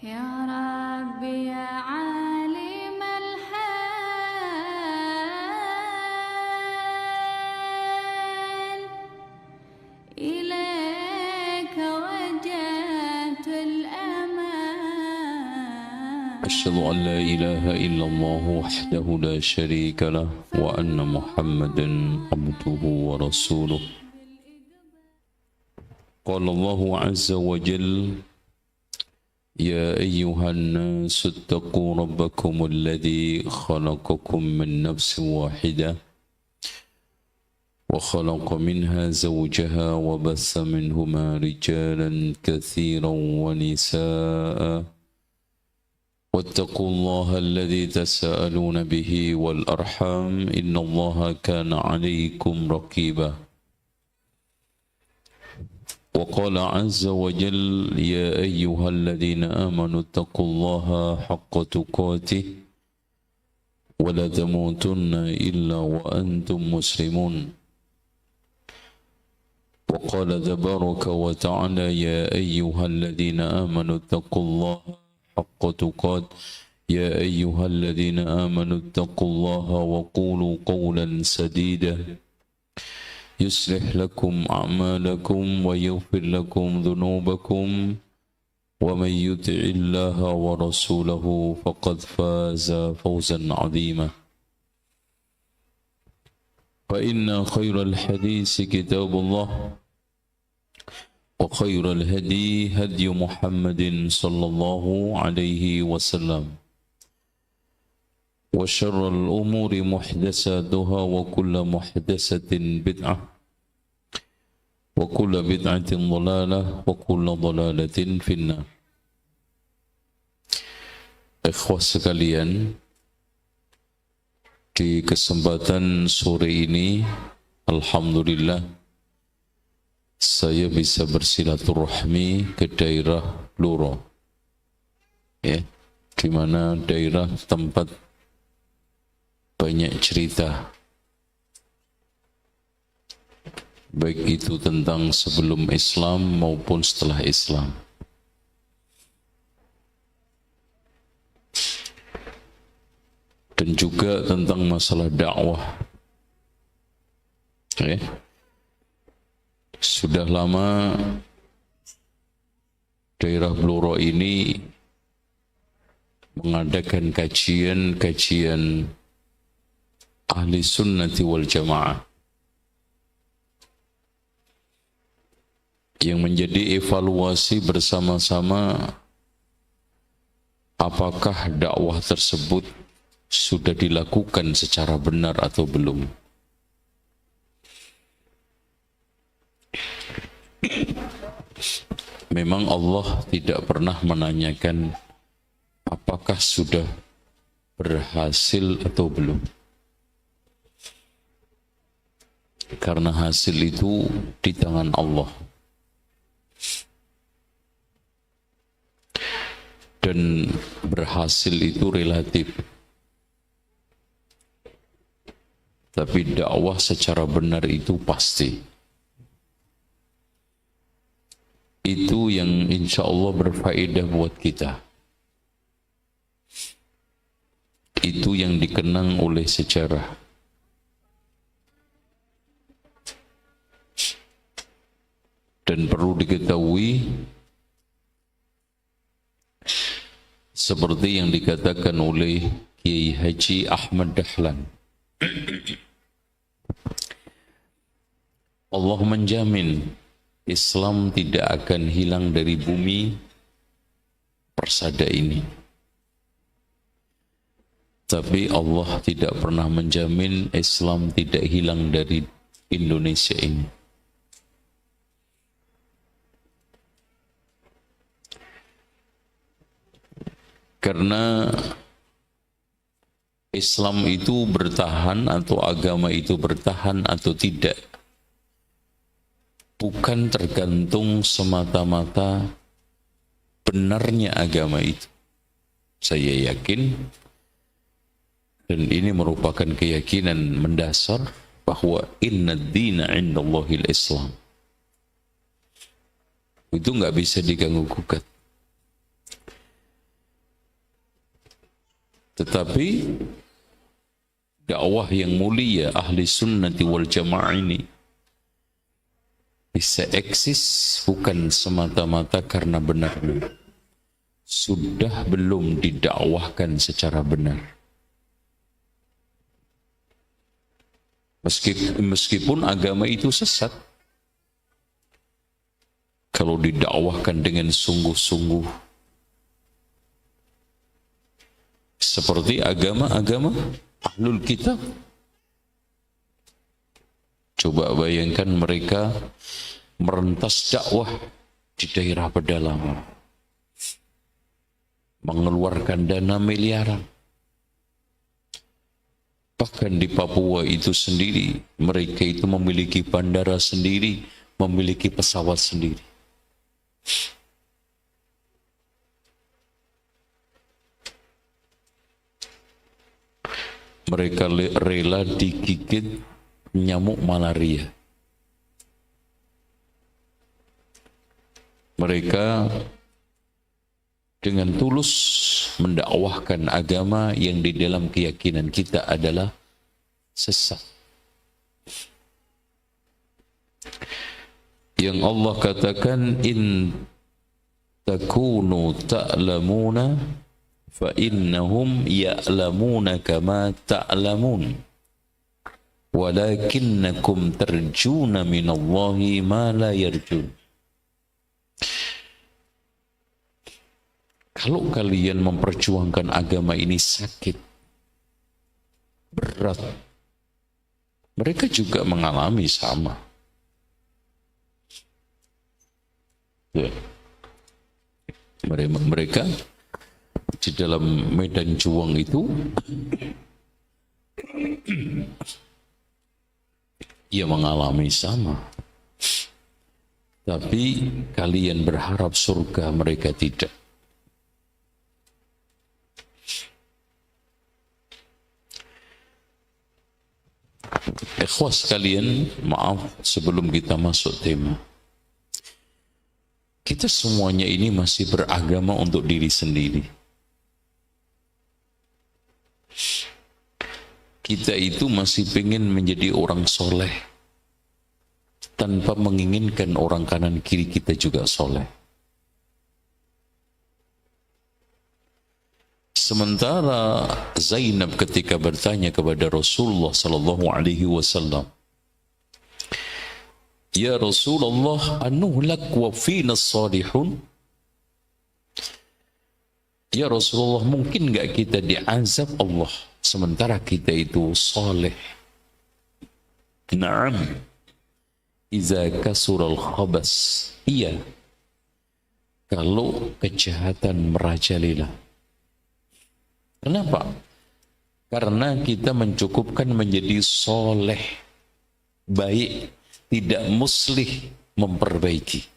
يا ربي يا عالم الحال إليك وجهت الأمان أشهد أن لا إله إلا الله وحده لا شريك له وأن محمدا عبده ورسوله. قال الله عز وجل: يا أيها الناس اتقوا ربكم الذي خلقكم من نفس واحدة وخلق منها زوجها وبث منهما رجالا كثيرا ونساء واتقوا الله الذي تساءلون به والأرحام إن الله كان عليكم رقيبا. وقال عز وجل: يا أيها الذين آمنوا اتقوا الله حق تقاته ولا تموتن إلا وأنتم مسلمون. وقال تبارك وتعالى: يا أيها الذين آمنوا اتقوا الله حق تقاته يا أيها الذين آمنوا اتقوا الله وقولوا قولا سديدا يصلح لكم أعمالكم ويغفر لكم ذنوبكم ومن يطع الله ورسوله فقد فاز فوزا عظيما. فإن خير الحديث كتاب الله وخير الهدي هدي محمد صلى الله عليه وسلم وشر الأمور محدثاتها وكل محدثة بدعة وكل بدعة ضلالة وكل ضلالة في النار. Ikhwah sekalian, di kesempatan sore ini alhamdulillah saya bisa bersilaturahmi ke daerah Blora, ya, di mana daerah tempat banyak cerita, baik itu tentang sebelum Islam maupun setelah Islam. Dan juga tentang masalah dakwah. Okay. Sudah lama daerah Blora ini mengadakan kajian-kajian ahli sunnati wal jamaah yang menjadi evaluasi bersama-sama apakah dakwah tersebut sudah dilakukan secara benar atau belum. Memang Allah tidak pernah menanyakan apakah sudah berhasil atau belum. Karena hasil itu di tangan Allah. Dan berhasil itu relatif. Tapi dakwah secara benar itu pasti. Itu yang insya Allah berfaedah buat kita. Itu yang dikenang oleh sejarah. Dan perlu diketahui seperti yang dikatakan oleh Kiai Haji Ahmad Dahlan, Allah menjamin Islam tidak akan hilang dari bumi persada ini. Tapi Allah tidak pernah menjamin Islam tidak hilang dari Indonesia ini. Karena Islam itu bertahan atau agama itu bertahan atau tidak bukan tergantung semata-mata benarnya agama itu. Saya yakin, dan ini merupakan keyakinan mendasar, bahwa inna ad-dina 'indallahil Islam. Itu nggak bisa diganggu gugat. Tetapi dakwah yang mulia ahli sunnati wal jamaah ini bisa eksis bukan semata-mata karena benar. Sudah belum didakwahkan secara benar. Meskipun agama itu sesat, kalau didakwahkan dengan sungguh-sungguh, seperti agama-agama ahlul kitab. Coba bayangkan mereka merentas dakwah di daerah pedalaman, mengeluarkan dana miliaran. Bahkan di Papua itu sendiri, mereka itu memiliki bandara sendiri, memiliki pesawat sendiri. Mereka rela digigit nyamuk malaria. Mereka dengan tulus mendakwahkan agama yang di dalam keyakinan kita adalah sesat. Yang Allah katakan, in takunu ta'lamuna fa innahum ya'lamuna kama ta'lamun walakinnakum tarjuna minallahi ma la yarjun. Kalau kalian memperjuangkan agama ini sakit, berat, mereka juga mengalami sama. Ya. Mereka di dalam medan juang itu ia mengalami sama. Tapi kalian berharap surga, mereka tidak. Ikhwas sekalian, maaf sebelum kita masuk tema. Kita semuanya ini masih beragama untuk diri sendiri. Kita itu masih pengen menjadi orang soleh tanpa menginginkan orang kanan kiri kita juga soleh. Sementara Zainab ketika bertanya kepada Rasulullah sallallahu alaihi wasallam, "Ya Rasulullah, anuhlak wa fina salihun?" Ya Rasulullah, mungkin enggak kita diazab Allah sementara kita itu saleh? Naam. Iza kasural khabas. Iya. Kalau kejahatan merajalela. Kenapa? Karena kita mencukupkan menjadi soleh, baik, tidak muslih, memperbaiki.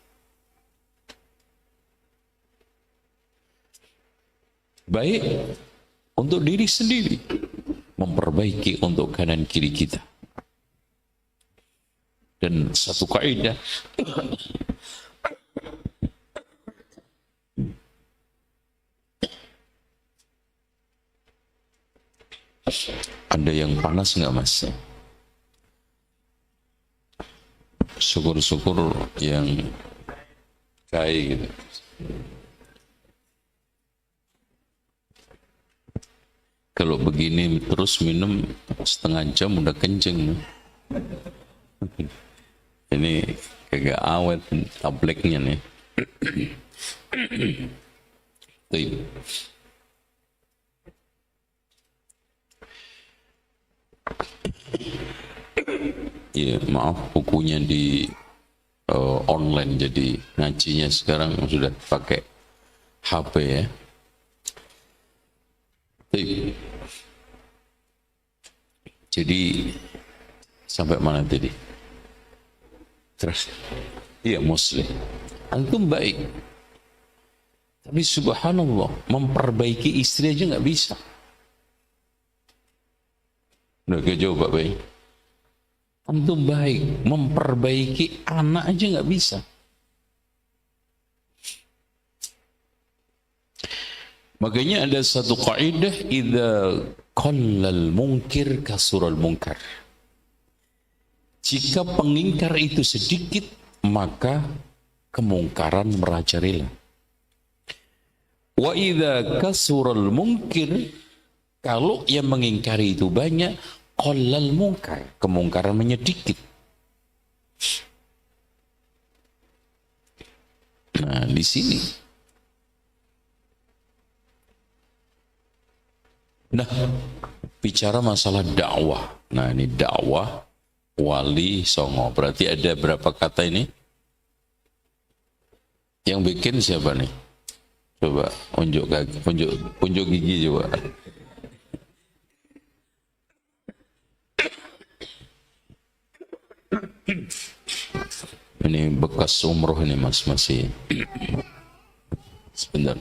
Baik untuk diri sendiri, memperbaiki untuk kanan kiri kita. Dan satu kaidah, ada yang panas nggak mas? Syukur-syukur yang kayak gitu. Kalau begini terus minum setengah jam udah kenceng. Ini kagak awet tableknya nih. Tuh. Ya maaf, bukunya di online, jadi ngajinya sekarang sudah pakai HP ya. Jadi sampai mana tadi? Terus, iya muslim. Antum baik, tapi subhanallah memperbaiki istri aja nggak bisa. Udah gak jauh Pak Bay. Antum baik, memperbaiki anak aja nggak bisa. Makanya ada satu kaidah, idza qallal munkir kasural munkar. Jika pengingkar itu sedikit, maka kemungkaran merajalela. Wa idza kasural munkir, kalau yang mengingkari itu banyak, qallal munkar, kemungkaran menyedikit. Nah, di sini. Nah, bicara masalah dakwah. Nah, ini dakwah Wali Songo. Berarti ada berapa kata ini? Yang bikin siapa nih? Coba unjuk gigi coba. Ini bekas umroh ini mas, masih. Sebentar.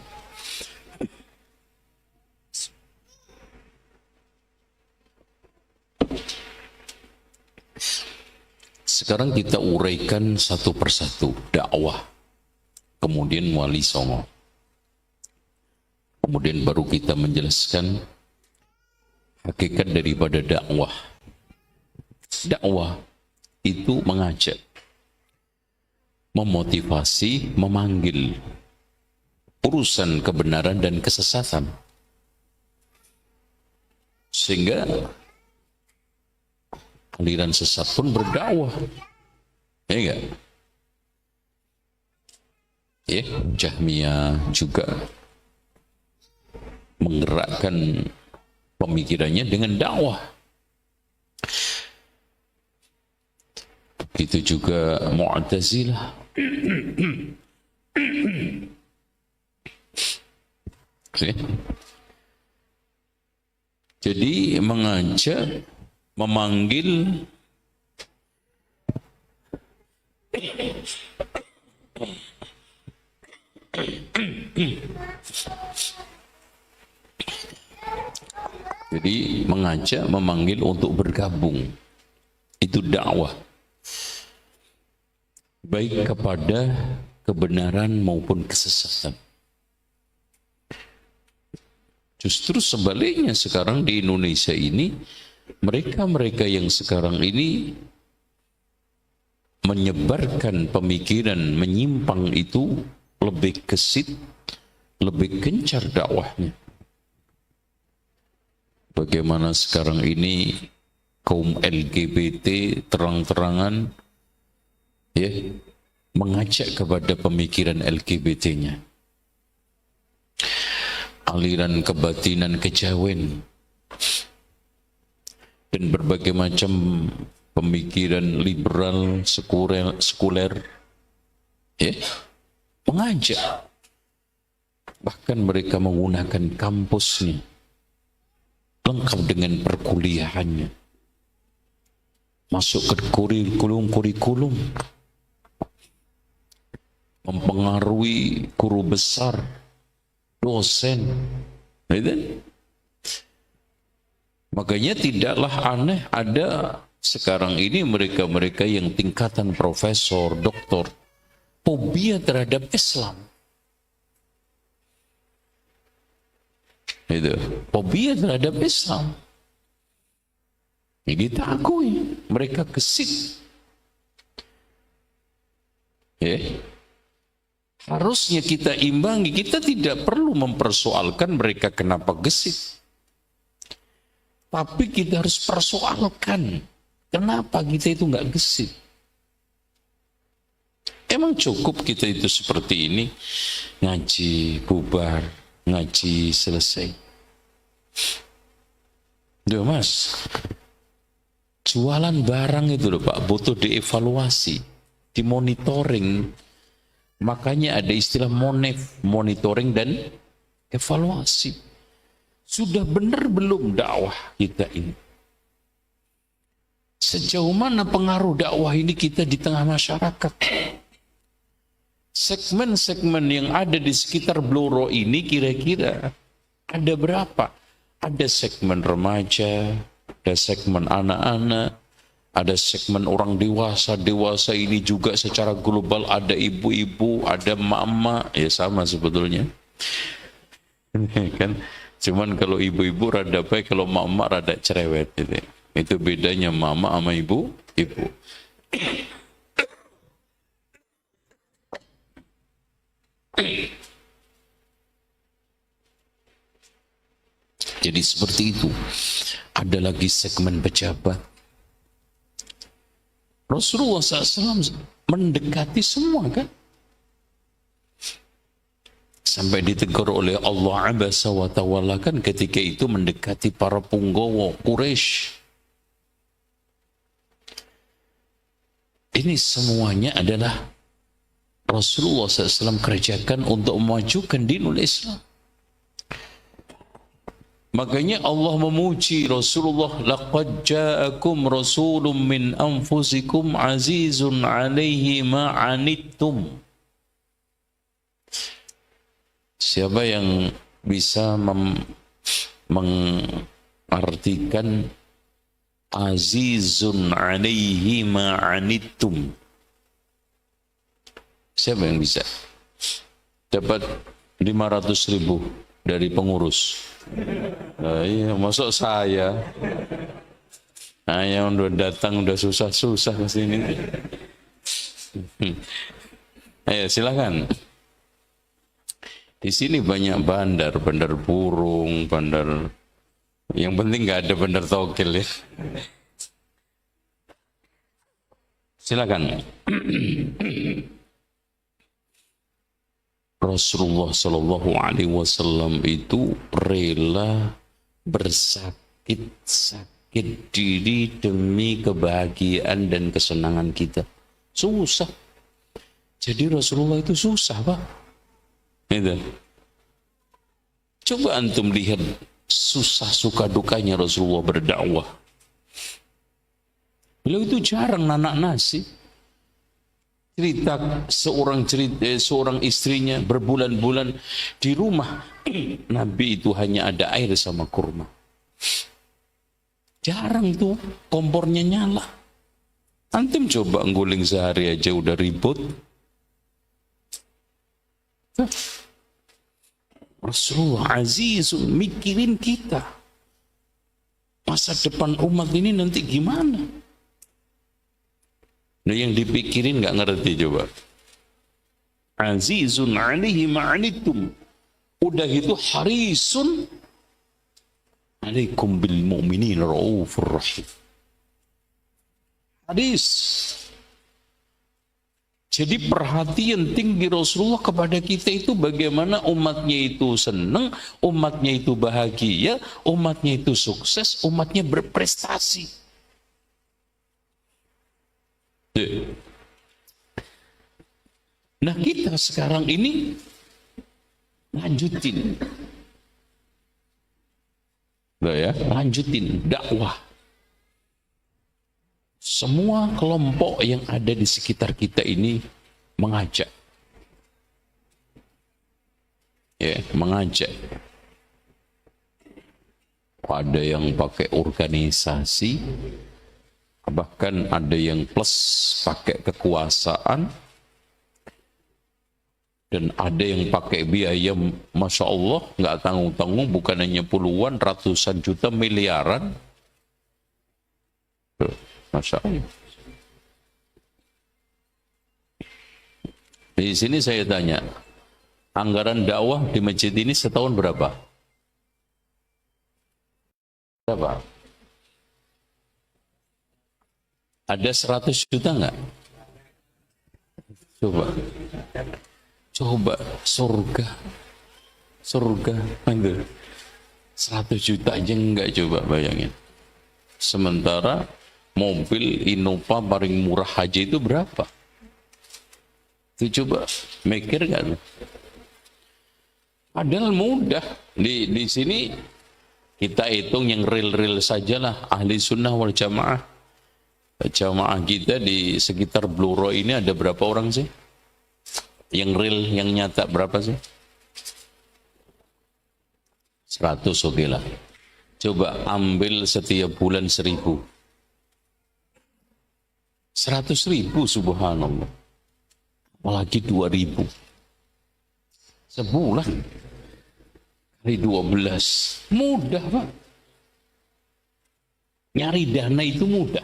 Sekarang kita uraikan satu persatu dakwah, kemudian Wali Songo, kemudian baru kita menjelaskan hakikat daripada dakwah. Dakwah itu mengajak, memotivasi, memanggil urusan kebenaran dan kesesatan, sehingga aliran sesat pun berdakwah, ya enggak? Ya, Jahmiyah juga menggerakkan pemikirannya dengan dakwah. Begitu juga Mu'tazilah. Okay. Jadi mengajak, memanggil jadi mengajak, memanggil untuk bergabung, itu dakwah, baik kepada kebenaran maupun kesesatan. Justru sebaliknya sekarang di Indonesia ini, mereka-mereka yang sekarang ini menyebarkan pemikiran menyimpang itu lebih gesit, lebih gencar dakwahnya. Bagaimana sekarang ini kaum LGBT terang-terangan ya mengajak kepada pemikiran LGBT-nya. Aliran kebatinan kejawen dan berbagai macam pemikiran liberal, sekuler ya, mengajak. Bahkan mereka menggunakan kampusnya lengkap dengan perkuliahannya, masuk ke kurikulum, mempengaruhi guru besar, dosen, gitu. Makanya tidaklah aneh ada sekarang ini mereka-mereka yang tingkatan profesor, doktor, fobia terhadap Islam. Itu, fobia terhadap Islam. Ya, kita akui, mereka gesit. Ya. Harusnya kita imbangi, kita tidak perlu mempersoalkan mereka kenapa gesit. Tapi kita harus persoalkan, kenapa kita itu nggak gesit. Emang cukup kita itu seperti ini, ngaji, bubar, ngaji, selesai. Duh mas, jualan barang itu loh Pak, butuh dievaluasi, dimonitoring. Makanya ada istilah monitoring dan evaluasi. Sudah benar belum dakwah kita ini? Sejauh mana pengaruh dakwah ini kita di tengah masyarakat? Segmen-segmen yang ada di sekitar Blora ini kira-kira ada berapa? Ada segmen remaja, ada segmen anak-anak, ada segmen orang dewasa. Dewasa ini juga secara global ada ibu-ibu, ada emak-emak, ya sama sebetulnya. Kan? Cuman kalau ibu-ibu rada baik, kalau mak-mak rada cerewet gitu. Itu bedanya mama sama ibu. Jadi seperti itu. Ada lagi segmen pejabat. Rasulullah SAW mendekati semua kan. Sampai ditegur oleh Allah abasa wa tawalla kan ketika itu mendekati para punggawa Quraisy. Ini semuanya adalah Rasulullah SAW kerjakan untuk memajukan dinul Islam. Makanya Allah memuji Rasulullah, laqad ja'akum rasulun min anfusikum azizun 'alaihi ma 'anittum. Siapa yang bisa mengartikan azizun 'alaihi ma 'anittum? Siapa yang bisa? Dapat 500.000 dari pengurus. Nah, iya, masuk saya. Nah, yang udah datang udah susah-susah ke sini. Ayo silakan. Di sini banyak bandar burung, bandar. Yang penting nggak ada bandar togel ya. Silakan. Rasulullah Shallallahu Alaihi Wasallam itu rela bersakit-sakit diri demi kebahagiaan dan kesenangan kita. Susah. Jadi Rasulullah itu susah, Pak. Itu. Coba antum lihat susah suka dukanya Rasulullah berdakwah. Beliau itu jarang nanak nasi. Cerita seorang istrinya berbulan-bulan di rumah Nabi itu hanya ada air sama kurma. Jarang tuh kompornya nyala. Antum coba ngguling sehari aja udah ribut. Rasulullah azizun mikirin kita. Masa depan umat ini nanti gimana? Nah, yang dipikirin nggak ngerti coba. Azizun 'alaihi ma'anittum. Udah itu harisun 'alaikum bil mu'minin raufur rahim. Hadis. Jadi perhatian tinggi Rasulullah kepada kita itu bagaimana umatnya itu senang, umatnya itu bahagia, umatnya itu sukses, umatnya berprestasi. Nah kita sekarang ini lanjutin, lanjutin dakwah. Semua kelompok yang ada di sekitar kita ini mengajak, mengajak. Ada yang pakai organisasi. Bahkan ada yang plus pakai kekuasaan dan ada yang pakai biaya Masya Allah nggak tanggung-tanggung, bukan hanya puluhan, ratusan juta, miliaran. Masya Allah. Di sini saya tanya, anggaran dakwah di masjid ini setahun berapa? Berapa? Ada 100 juta enggak? Coba surga itu 100 juta aja enggak, coba bayangin. Sementara mobil Innova paling murah haji itu berapa? Itu coba mikir enggak? Padahal mudah. Di sini kita hitung yang real sajalah, ahli sunnah wal jamaah. Jamaah kita di sekitar Bluro ini ada berapa orang sih? Yang real, yang nyata berapa sih? 100, oke lah. Coba ambil setiap bulan 1.000. 100.000, subhanallah. Apalagi 2.000. Sebulan. kali 12. Mudah, Pak. Nyari dana itu mudah.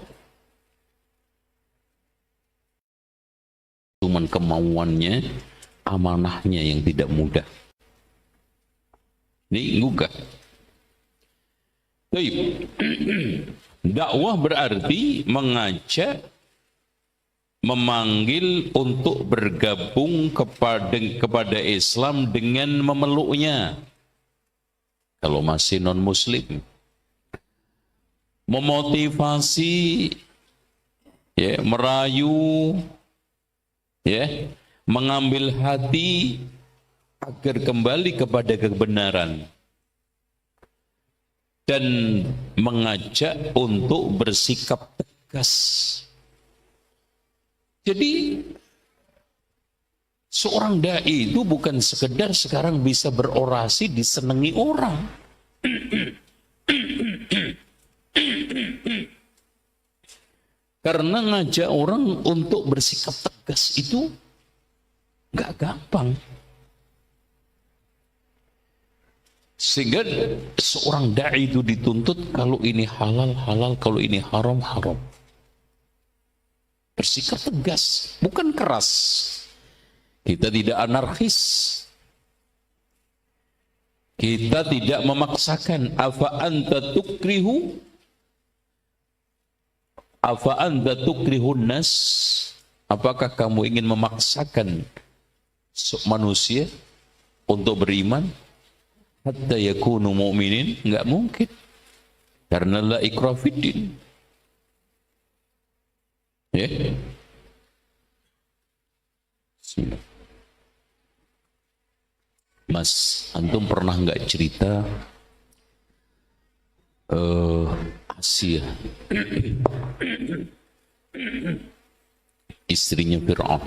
Cuman kemauannya, amanahnya yang tidak mudah. Ini enggak. Baik. Dakwah berarti mengajak, memanggil untuk bergabung kepada Islam dengan memeluknya. Kalau masih non-muslim, memotivasi, ya, merayu, ya, mengambil hati agar kembali kepada kebenaran dan mengajak untuk bersikap tegas. Jadi seorang dai itu bukan sekedar sekarang bisa berorasi disenangi orang. Karena ngajak orang untuk bersikap tegas itu nggak gampang. Sehingga seorang dai itu dituntut kalau ini halal, halal, kalau ini haram, haram. Bersikap tegas, bukan keras. Kita tidak anarkis. Kita tidak memaksakan. Afa anta tukrihun nas? Apakah kamu ingin memaksakan manusia untuk beriman? Hatta yakunu mu'minin? Enggak mungkin. Karena la ikrah fiddin. Ya. Bismillah. Mas, antum pernah enggak cerita Asia, istrinya Fir'aun,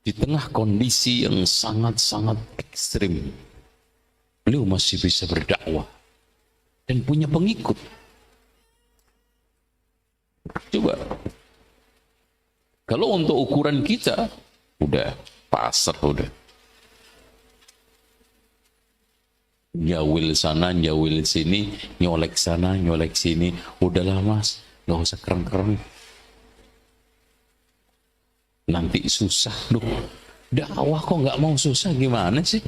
di tengah kondisi yang sangat-sangat ekstrim, beliau masih bisa berdakwah dan punya pengikut. Coba, kalau untuk ukuran kita, udah pasar, udah nyawil sana, nyawil sini, nyolek sana, nyolek sini, udahlah mas, gak usah keren-keren. Nanti susah, loh. Dakwah kok nggak mau susah, gimana sih?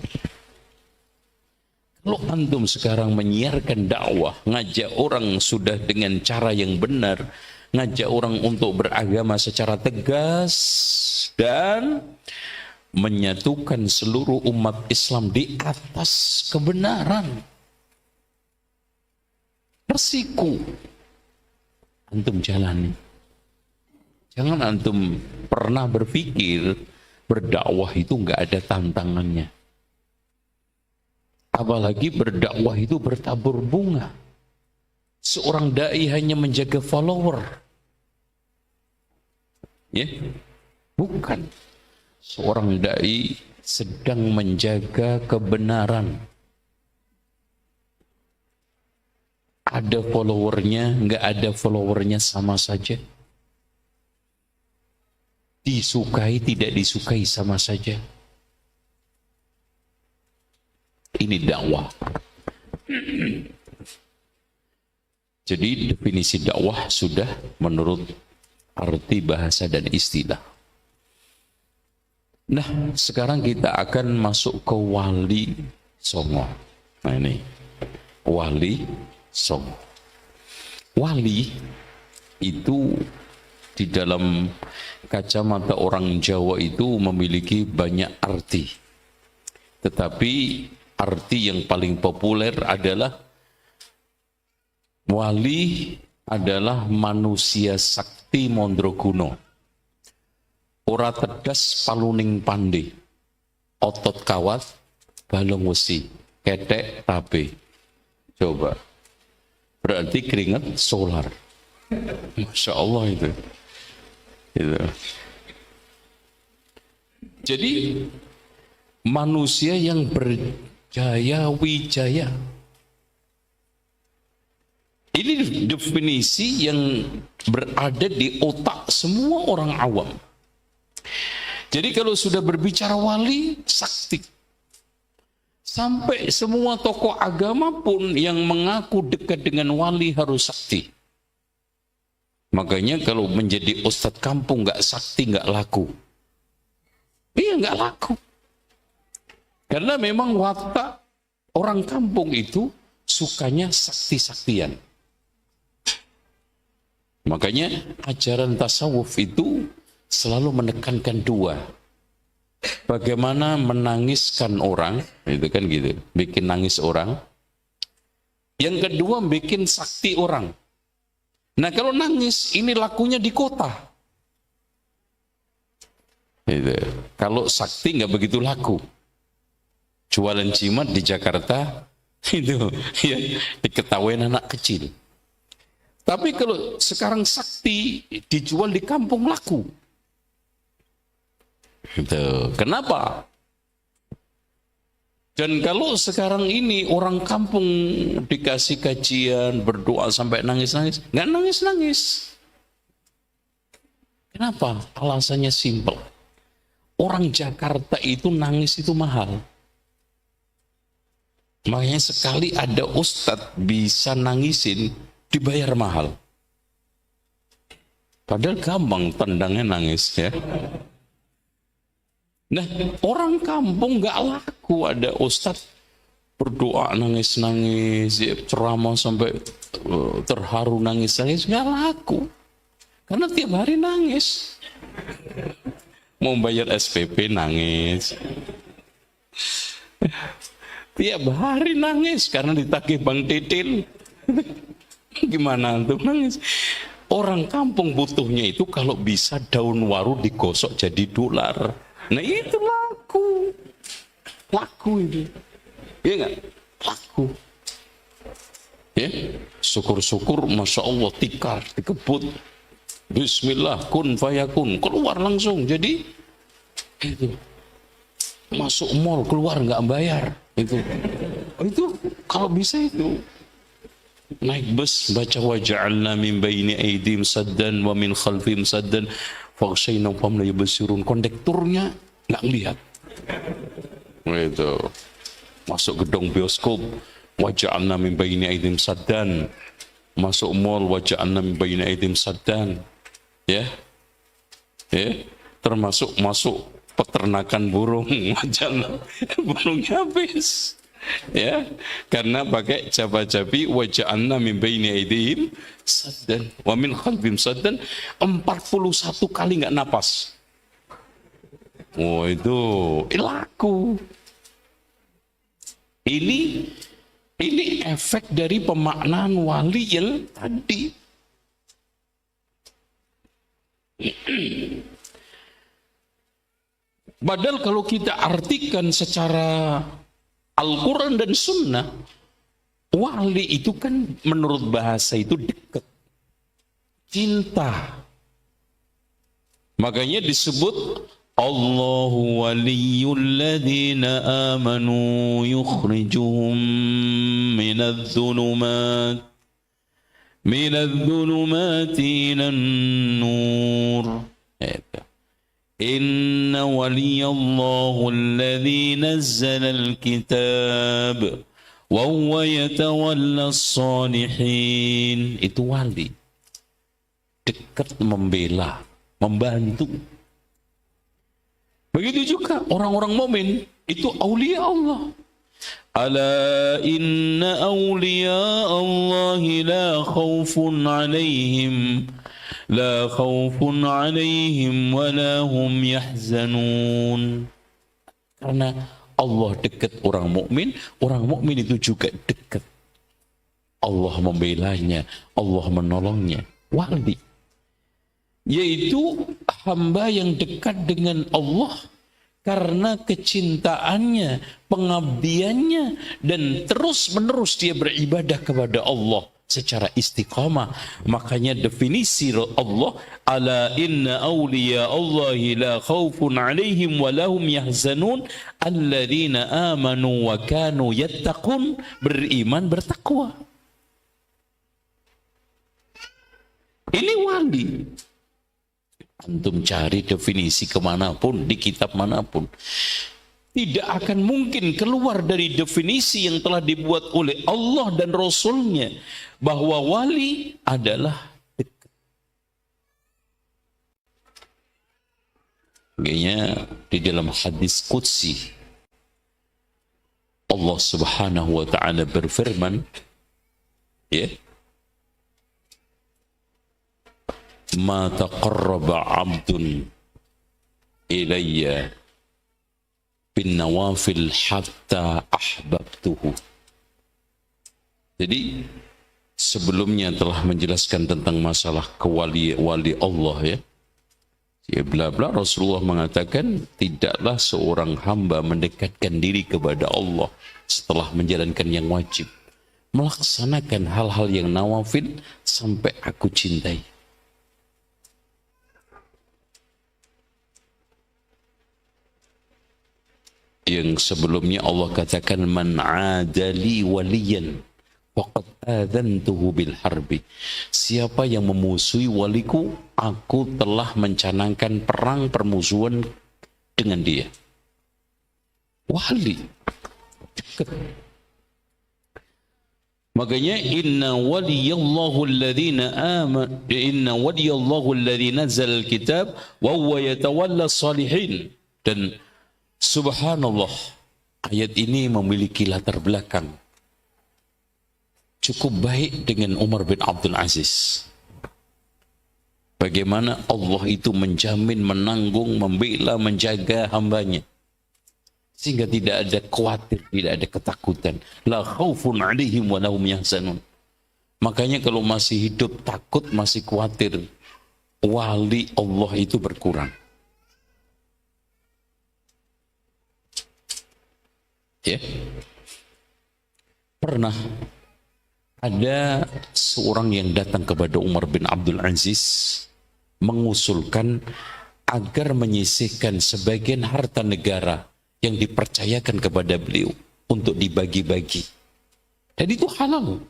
Kalau antum sekarang menyiarkan dakwah, ngajak orang sudah dengan cara yang benar, ngajak orang untuk beragama secara tegas dan menyatukan seluruh umat Islam di atas kebenaran. Resiko antum jalani. Jangan antum pernah berpikir berdakwah itu nggak ada tantangannya. Apalagi berdakwah itu bertabur bunga. Seorang dai hanya menjaga follower. Ya, bukan. Seorang dai sedang menjaga kebenaran. Ada followernya, nggak ada followernya sama saja. Disukai, tidak disukai sama saja. Ini dakwah. Jadi definisi dakwah sudah menurut arti bahasa dan istilah. Nah, sekarang kita akan masuk ke Wali Songo. Nah ini, Wali Songo. Wali itu di dalam kacamata orang Jawa itu memiliki banyak arti. Tetapi arti yang paling populer adalah wali adalah manusia sakti mondroguno. Ora tedas paluning pande. Otot kawat balung wesi, ketek tabe. Coba. Berarti keringat solar. Masya Allah itu. Jadi manusia yang berjaya wijaya. Ini definisi yang berada di otak semua orang awam. Jadi kalau sudah berbicara wali, sakti. Sampai semua tokoh agama pun yang mengaku dekat dengan wali harus sakti. Makanya kalau menjadi ustadz kampung nggak sakti nggak laku. Iya nggak laku. Karena memang watak orang kampung itu sukanya sakti-saktian. Makanya ajaran tasawuf itu selalu menekankan dua. Bagaimana menangiskan orang, itu kan gitu, bikin nangis orang. Yang kedua, bikin sakti orang. Nah kalau nangis, ini lakunya di kota. Gitu. Kalau sakti nggak begitu laku. Jualan jimat di Jakarta, itu ya, diketawain anak kecil. Tapi kalau sekarang sakti dijual di kampung laku. Gitu. Kenapa? Dan kalau sekarang ini orang kampung dikasih kajian, berdoa sampai nangis-nangis, nggak nangis-nangis. Kenapa? Alasannya simpel. Orang Jakarta itu nangis itu mahal. Makanya sekali ada ustadz bisa nangisin, dibayar mahal. Padahal gampang tendangnya nangis ya. Nah, orang kampung nggak laku ada ustadz berdoa nangis-nangis, ya, ceramah sampai terharu nangis-nangis, nggak laku. Karena tiap hari nangis. Mau bayar SPP nangis. Tiap hari nangis karena ditagih Bang Titil. Gimana tuh nangis? Orang kampung butuhnya itu kalau bisa daun waru digosok jadi dolar. Nah itu laku. Laku itu. Iya nggak? Laku. Ya, syukur-syukur Masya Allah tikar, dikebut. Bismillah, kun fayakun. Keluar langsung. Jadi itu. Masuk mall, keluar nggak bayar. Itu kalau bisa itu. Naik bus, baca waja'alna min baini aydihim saddan wa min khalfihim saddan faghshayna fahum la yubsirun. Kondekturnya nggak lihat. Itu. Masuk gedung bioskop, waja'alna min baini aydihim saddan. Masuk mall, waja'alna min baini aydihim saddan. Ya. Ya, termasuk masuk peternakan burung, waja'alna burungnya habis. Ya, karena pakai jaba-jabi waja'alna min baini aydihim saddan wa min khalfihim saddan, 41 kali nggak napas. Oh itu laku. Ini efek dari pemaknaan wali yang tadi. Padahal kalau kita artikan secara Al-Quran dan Sunnah, wali itu kan menurut bahasa itu dekat, cinta. Makanya disebut Allahu waliyul ladzina amanu yukhrijuhum minadh-dhulumati ilan nur. Inna waliyallahu alladhi nazzala al-kitab wa huwa yatawalla as-salihin. Itu wali, dekat, membela, membantu. Begitu juga orang-orang mukmin itu aulia Allah. Ala inna awliya Allahi la khawfun alaihim wa la hum yahzanun. Karena Allah dekat orang mukmin itu juga dekat. Allah membelanya, Allah menolongnya. Wali yaitu hamba yang dekat dengan Allah karena kecintaannya, pengabdiannya, dan terus-menerus dia beribadah kepada Allah secara istiqamah. Makanya definisi Allah, ala inna awliya Allahi la khawfun alaihim wa lahum yahzanun alladzina amanu wa kanu yattaqun, beriman, bertakwa. Ini wali. Antum cari definisi kemanapun, di kitab manapun. tidak akan mungkin keluar dari definisi yang telah dibuat oleh Allah dan Rasulnya bahwa wali adalah dekat. Makanya di dalam hadis qudsi Allah Subhanahu wa taala berfirman, ya, ma taqarraba 'abdun ilayya bin nawafil hatta ahbabtuhu. Jadi sebelumnya telah menjelaskan tentang masalah wali Allah, ya. Ya bla bla, Rasulullah mengatakan tidaklah seorang hamba mendekatkan diri kepada Allah setelah menjalankan yang wajib, melaksanakan hal-hal yang nawafil sampai aku cintai. Yang sebelumnya Allah katakan man adali waliyan faqad adzantuhu bil harbi. Siapa yang memusuhi waliku, aku telah mencanangkan perang permusuhan dengan dia. Wali dekat. Makanya inna waliyallahu alladzi nazzala alkitab wa huwa yatawalla salihin. Dan subhanallah, ayat ini memiliki latar belakang cukup baik dengan Umar bin Abdul Aziz. Bagaimana Allah itu menjamin, menanggung, membela, menjaga hambanya, sehingga tidak ada khawatir, tidak ada ketakutan. La khaufun alaihim wa lahum yahzanun. Makanya kalau masih hidup takut, masih khawatir, wali Allah itu berkurang. Ya. Pernah ada seorang yang datang kepada Umar bin Abdul Aziz mengusulkan agar menyisihkan sebagian harta negara yang dipercayakan kepada beliau untuk dibagi-bagi. Dan itu halal.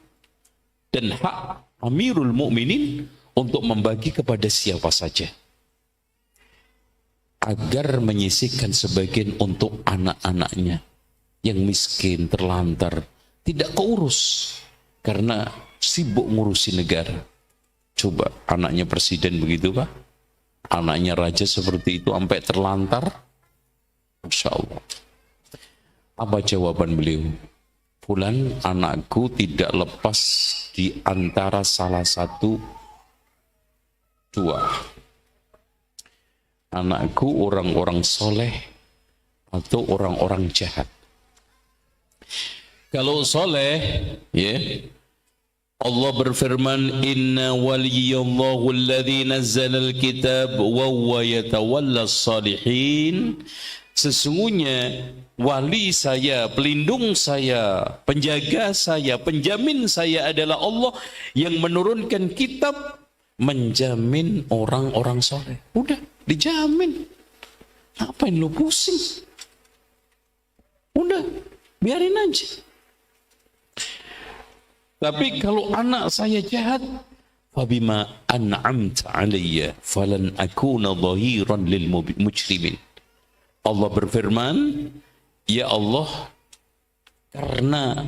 Dan hak Amirul Mukminin untuk membagi kepada siapa saja. Agar menyisihkan sebagian untuk anak-anaknya yang miskin, terlantar, tidak keurus karena sibuk ngurusi negara. Coba anaknya presiden begitu, Pak, anaknya raja seperti itu sampai terlantar. Masya Allah. Apa jawaban beliau? Fulan, anakku tidak lepas di antara salah satu dua. Anakku orang-orang soleh atau orang-orang jahat. Kalau soleh, ya, Allah berfirman, inna waliyallahu alladzi nazzala alkitab wa huwa yatawalla salihin. Sesungguhnya wali saya, pelindung saya, penjaga saya, penjamin saya adalah Allah yang menurunkan kitab, menjamin orang-orang soleh. Udah dijamin. Ngapain lu pusing? Udah, biarin aja. Tapi kalau anak saya jahat, fabima an'amta alayya falan akuna dhahiran lil mujrimin. Allah berfirman, ya Allah, karena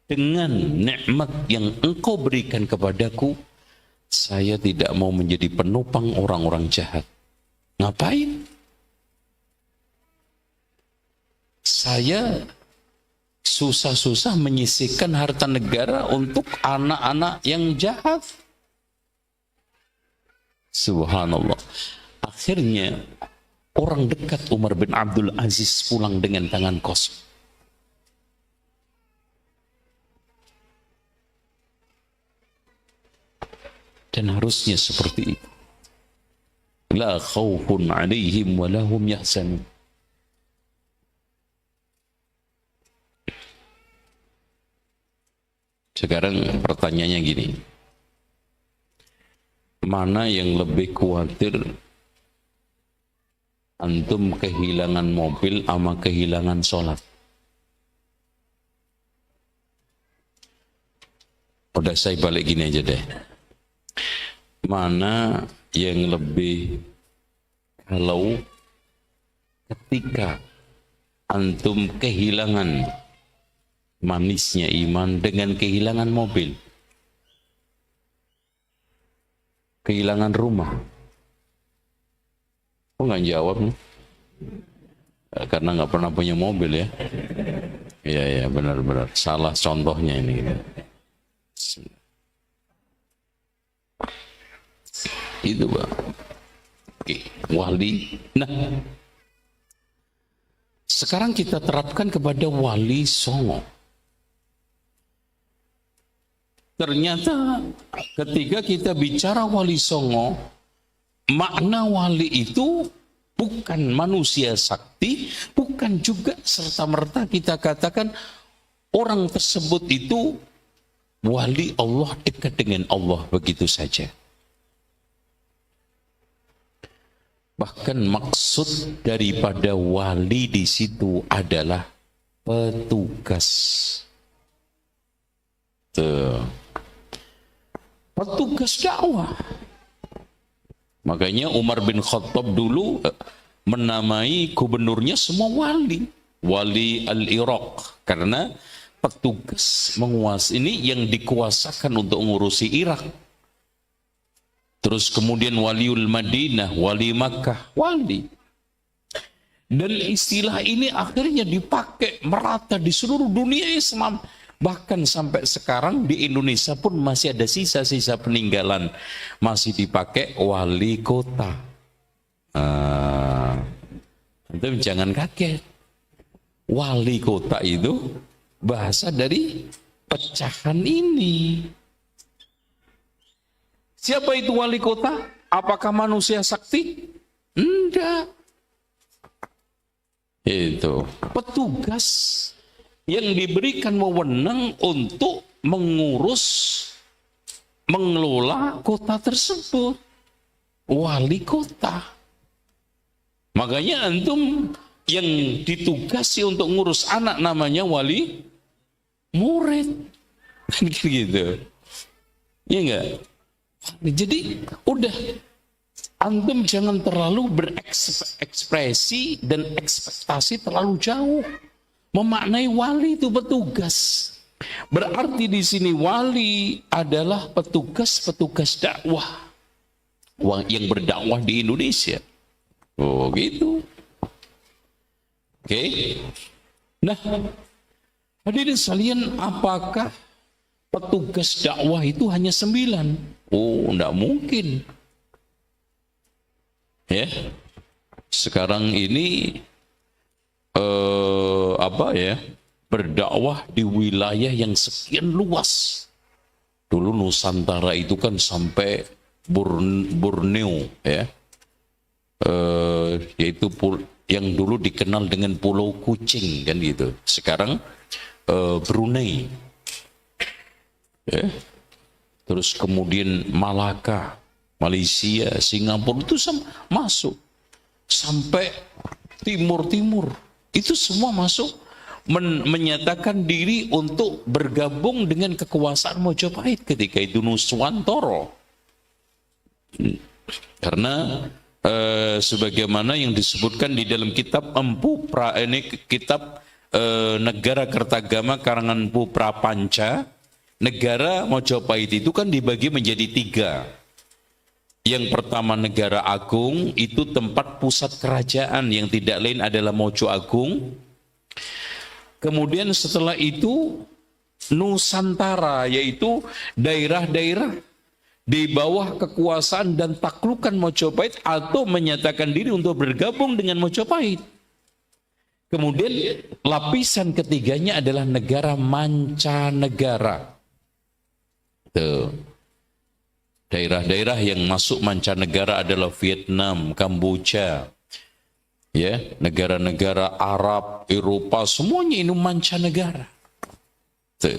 dengan nikmat yang engkau berikan kepadaku, saya tidak mau menjadi penopang orang-orang jahat. Ngapain? Saya susah-susah menyisihkan harta negara untuk anak-anak yang jahat. Subhanallah. Akhirnya orang dekat Umar bin Abdul Aziz pulang dengan tangan kosong. Dan harusnya seperti itu. La khawfun alaihim wa lahum yahzanun. Sekarang pertanyaannya gini, mana yang lebih khawatir, antum kehilangan mobil sama kehilangan sholat? Udah, saya balik gini aja deh. Mana yang lebih, kalau ketika antum kehilangan manisnya iman dengan kehilangan mobil, kehilangan rumah. Kok nggak jawab nih? Karena nggak pernah punya mobil ya. Iya benar-benar salah contohnya ini. Itu Bang. Oke, wali. Nah, sekarang kita terapkan kepada wali songo. Ternyata ketika kita bicara wali songo, makna wali itu bukan manusia sakti, bukan juga serta-merta kita katakan orang tersebut itu wali Allah, dekat dengan Allah begitu saja. Bahkan maksud daripada wali di situ adalah petugas. Petugas dakwah. Makanya Umar bin Khattab dulu menamai gubernurnya semua wali. Wali al-Iraq. Karena petugas menguasai ini yang dikuasakan untuk mengurusi Irak. Terus kemudian waliul Madinah, wali Makkah, wali. Dan istilah ini akhirnya dipakai merata di seluruh dunia Islam. Bahkan sampai sekarang di Indonesia pun masih ada sisa-sisa peninggalan. Masih dipakai wali kota. Antum jangan kaget. Wali kota itu bahasa dari pecahan ini. Siapa itu wali kota? Apakah manusia sakti? Enggak. Itu petugas yang diberikan wewenang untuk mengurus, mengelola kota tersebut. Wali kota. Makanya antum yang ditugasi untuk ngurus anak namanya wali murid. Gitu. Iya enggak? Jadi udah antum jangan terlalu berekspresi dan ekspektasi terlalu jauh. Memaknai wali itu petugas. Berarti di sini wali adalah petugas-petugas dakwah yang berdakwah di Indonesia. Oh gitu. Oke. Nah, hadirin sekalian, apakah petugas dakwah itu hanya 9? Oh, enggak mungkin. Ya. Sekarang ini berdakwah di wilayah yang sekian luas. Dulu Nusantara itu kan sampai Borneo, ya. Yaitu yang dulu dikenal dengan Pulau Kucing kan gitu. Sekarang Brunei. Ya. Terus kemudian Malaka, Malaysia, Singapura itu masuk. Sampai timur-timur. Itu semua masuk menyatakan diri untuk bergabung dengan kekuasaan Mojopahit ketika itu Nuswantoro. Karena sebagaimana yang disebutkan di dalam kitab kitab Negara Kertagama karangan Empu Prapanca, negara Mojopahit itu kan dibagi menjadi 3. Yang pertama negara agung, itu tempat pusat kerajaan yang tidak lain adalah Mojo Agung. Kemudian setelah itu Nusantara, yaitu daerah-daerah di bawah kekuasaan dan taklukan Mojopahit atau menyatakan diri untuk bergabung dengan Mojopahit. Kemudian lapisan ketiganya adalah negara mancanegara. Tuh. Daerah-daerah yang masuk mancanegara adalah Vietnam, Kamboja, ya, negara-negara Arab, Eropa, semuanya ini mancanegara. Tuh.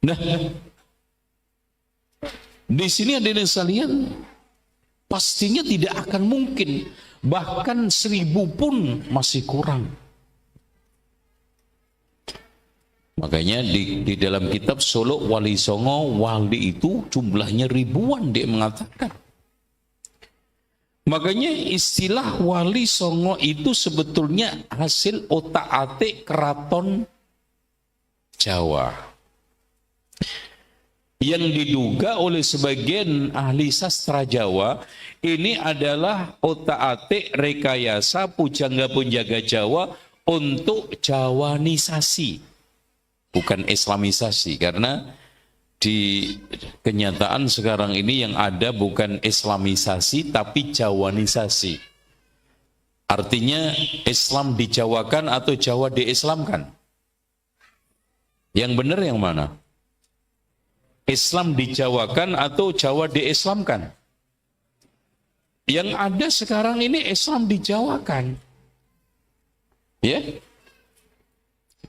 Nah, di sini ada sekalian, pastinya tidak akan mungkin, bahkan 1000 pun masih kurang. Makanya di dalam kitab Solo Wali Songo, wali itu jumlahnya ribuan dia mengatakan. Makanya istilah Wali Songo itu sebetulnya hasil otak-atik keraton Jawa. Yang diduga oleh sebagian ahli sastra Jawa, ini adalah otak-atik rekayasa pujangga-pujangga Jawa untuk Jawanisasi, bukan Islamisasi. Karena di kenyataan sekarang ini yang ada bukan Islamisasi tapi Jawanisasi. Artinya Islam dijawakan atau Jawa diislamkan. Yang benar yang mana? Islam dijawakan atau Jawa diislamkan? Yang ada sekarang ini Islam dijawakan. Ya?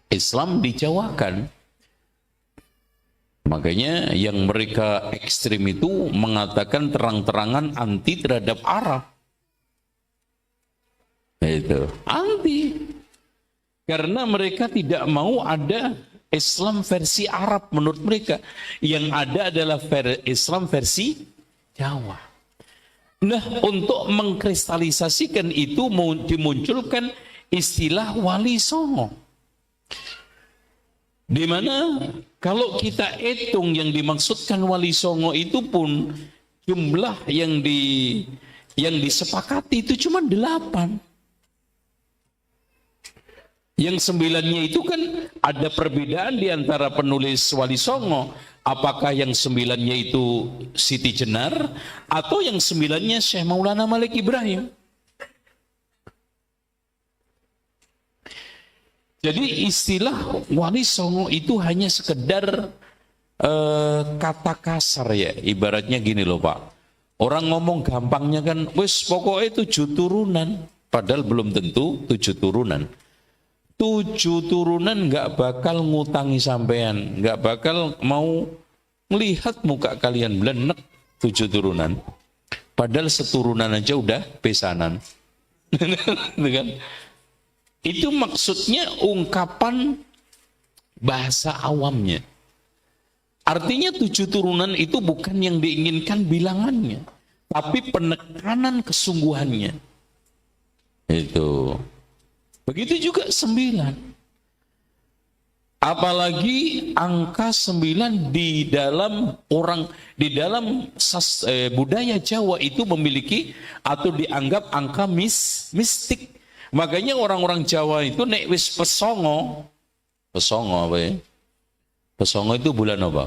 Islam dijawakan. Makanya yang mereka ekstrim itu mengatakan terang-terangan anti terhadap Arab. Itu anti. Karena mereka tidak mau ada Islam versi Arab menurut mereka. Yang ada adalah Islam versi Jawa. Nah, untuk mengkristalisasikan itu dimunculkan istilah Wali Songo. Di mana kalau kita hitung yang dimaksudkan Wali Songo itu pun jumlah yang disepakati itu cuma 8. Yang 9-nya itu kan ada perbedaan di antara penulis Wali Songo. Apakah yang 9-nya itu Siti Jenar atau yang 9-nya Syekh Maulana Malik Ibrahim. Jadi istilah Wali Songo itu hanya sekedar kata kasar ya. Ibaratnya gini loh Pak. Orang ngomong gampangnya kan, wis pokoknya 7 turunan. Padahal belum tentu 7 turunan. 7 turunan nggak bakal ngutangi sampean. Nggak bakal mau melihat muka kalian blenek 7 turunan. Padahal seturunan aja udah pesanan. Kan? Itu maksudnya ungkapan bahasa awamnya. Artinya 7 turunan itu bukan yang diinginkan bilangannya, tapi penekanan kesungguhannya. Itu. Begitu juga 9. Apalagi angka 9 di dalam budaya Jawa itu memiliki atau dianggap angka mistik. Makanya orang-orang Jawa itu nek wis pesongo apa ya? Pesongo itu bulan apa?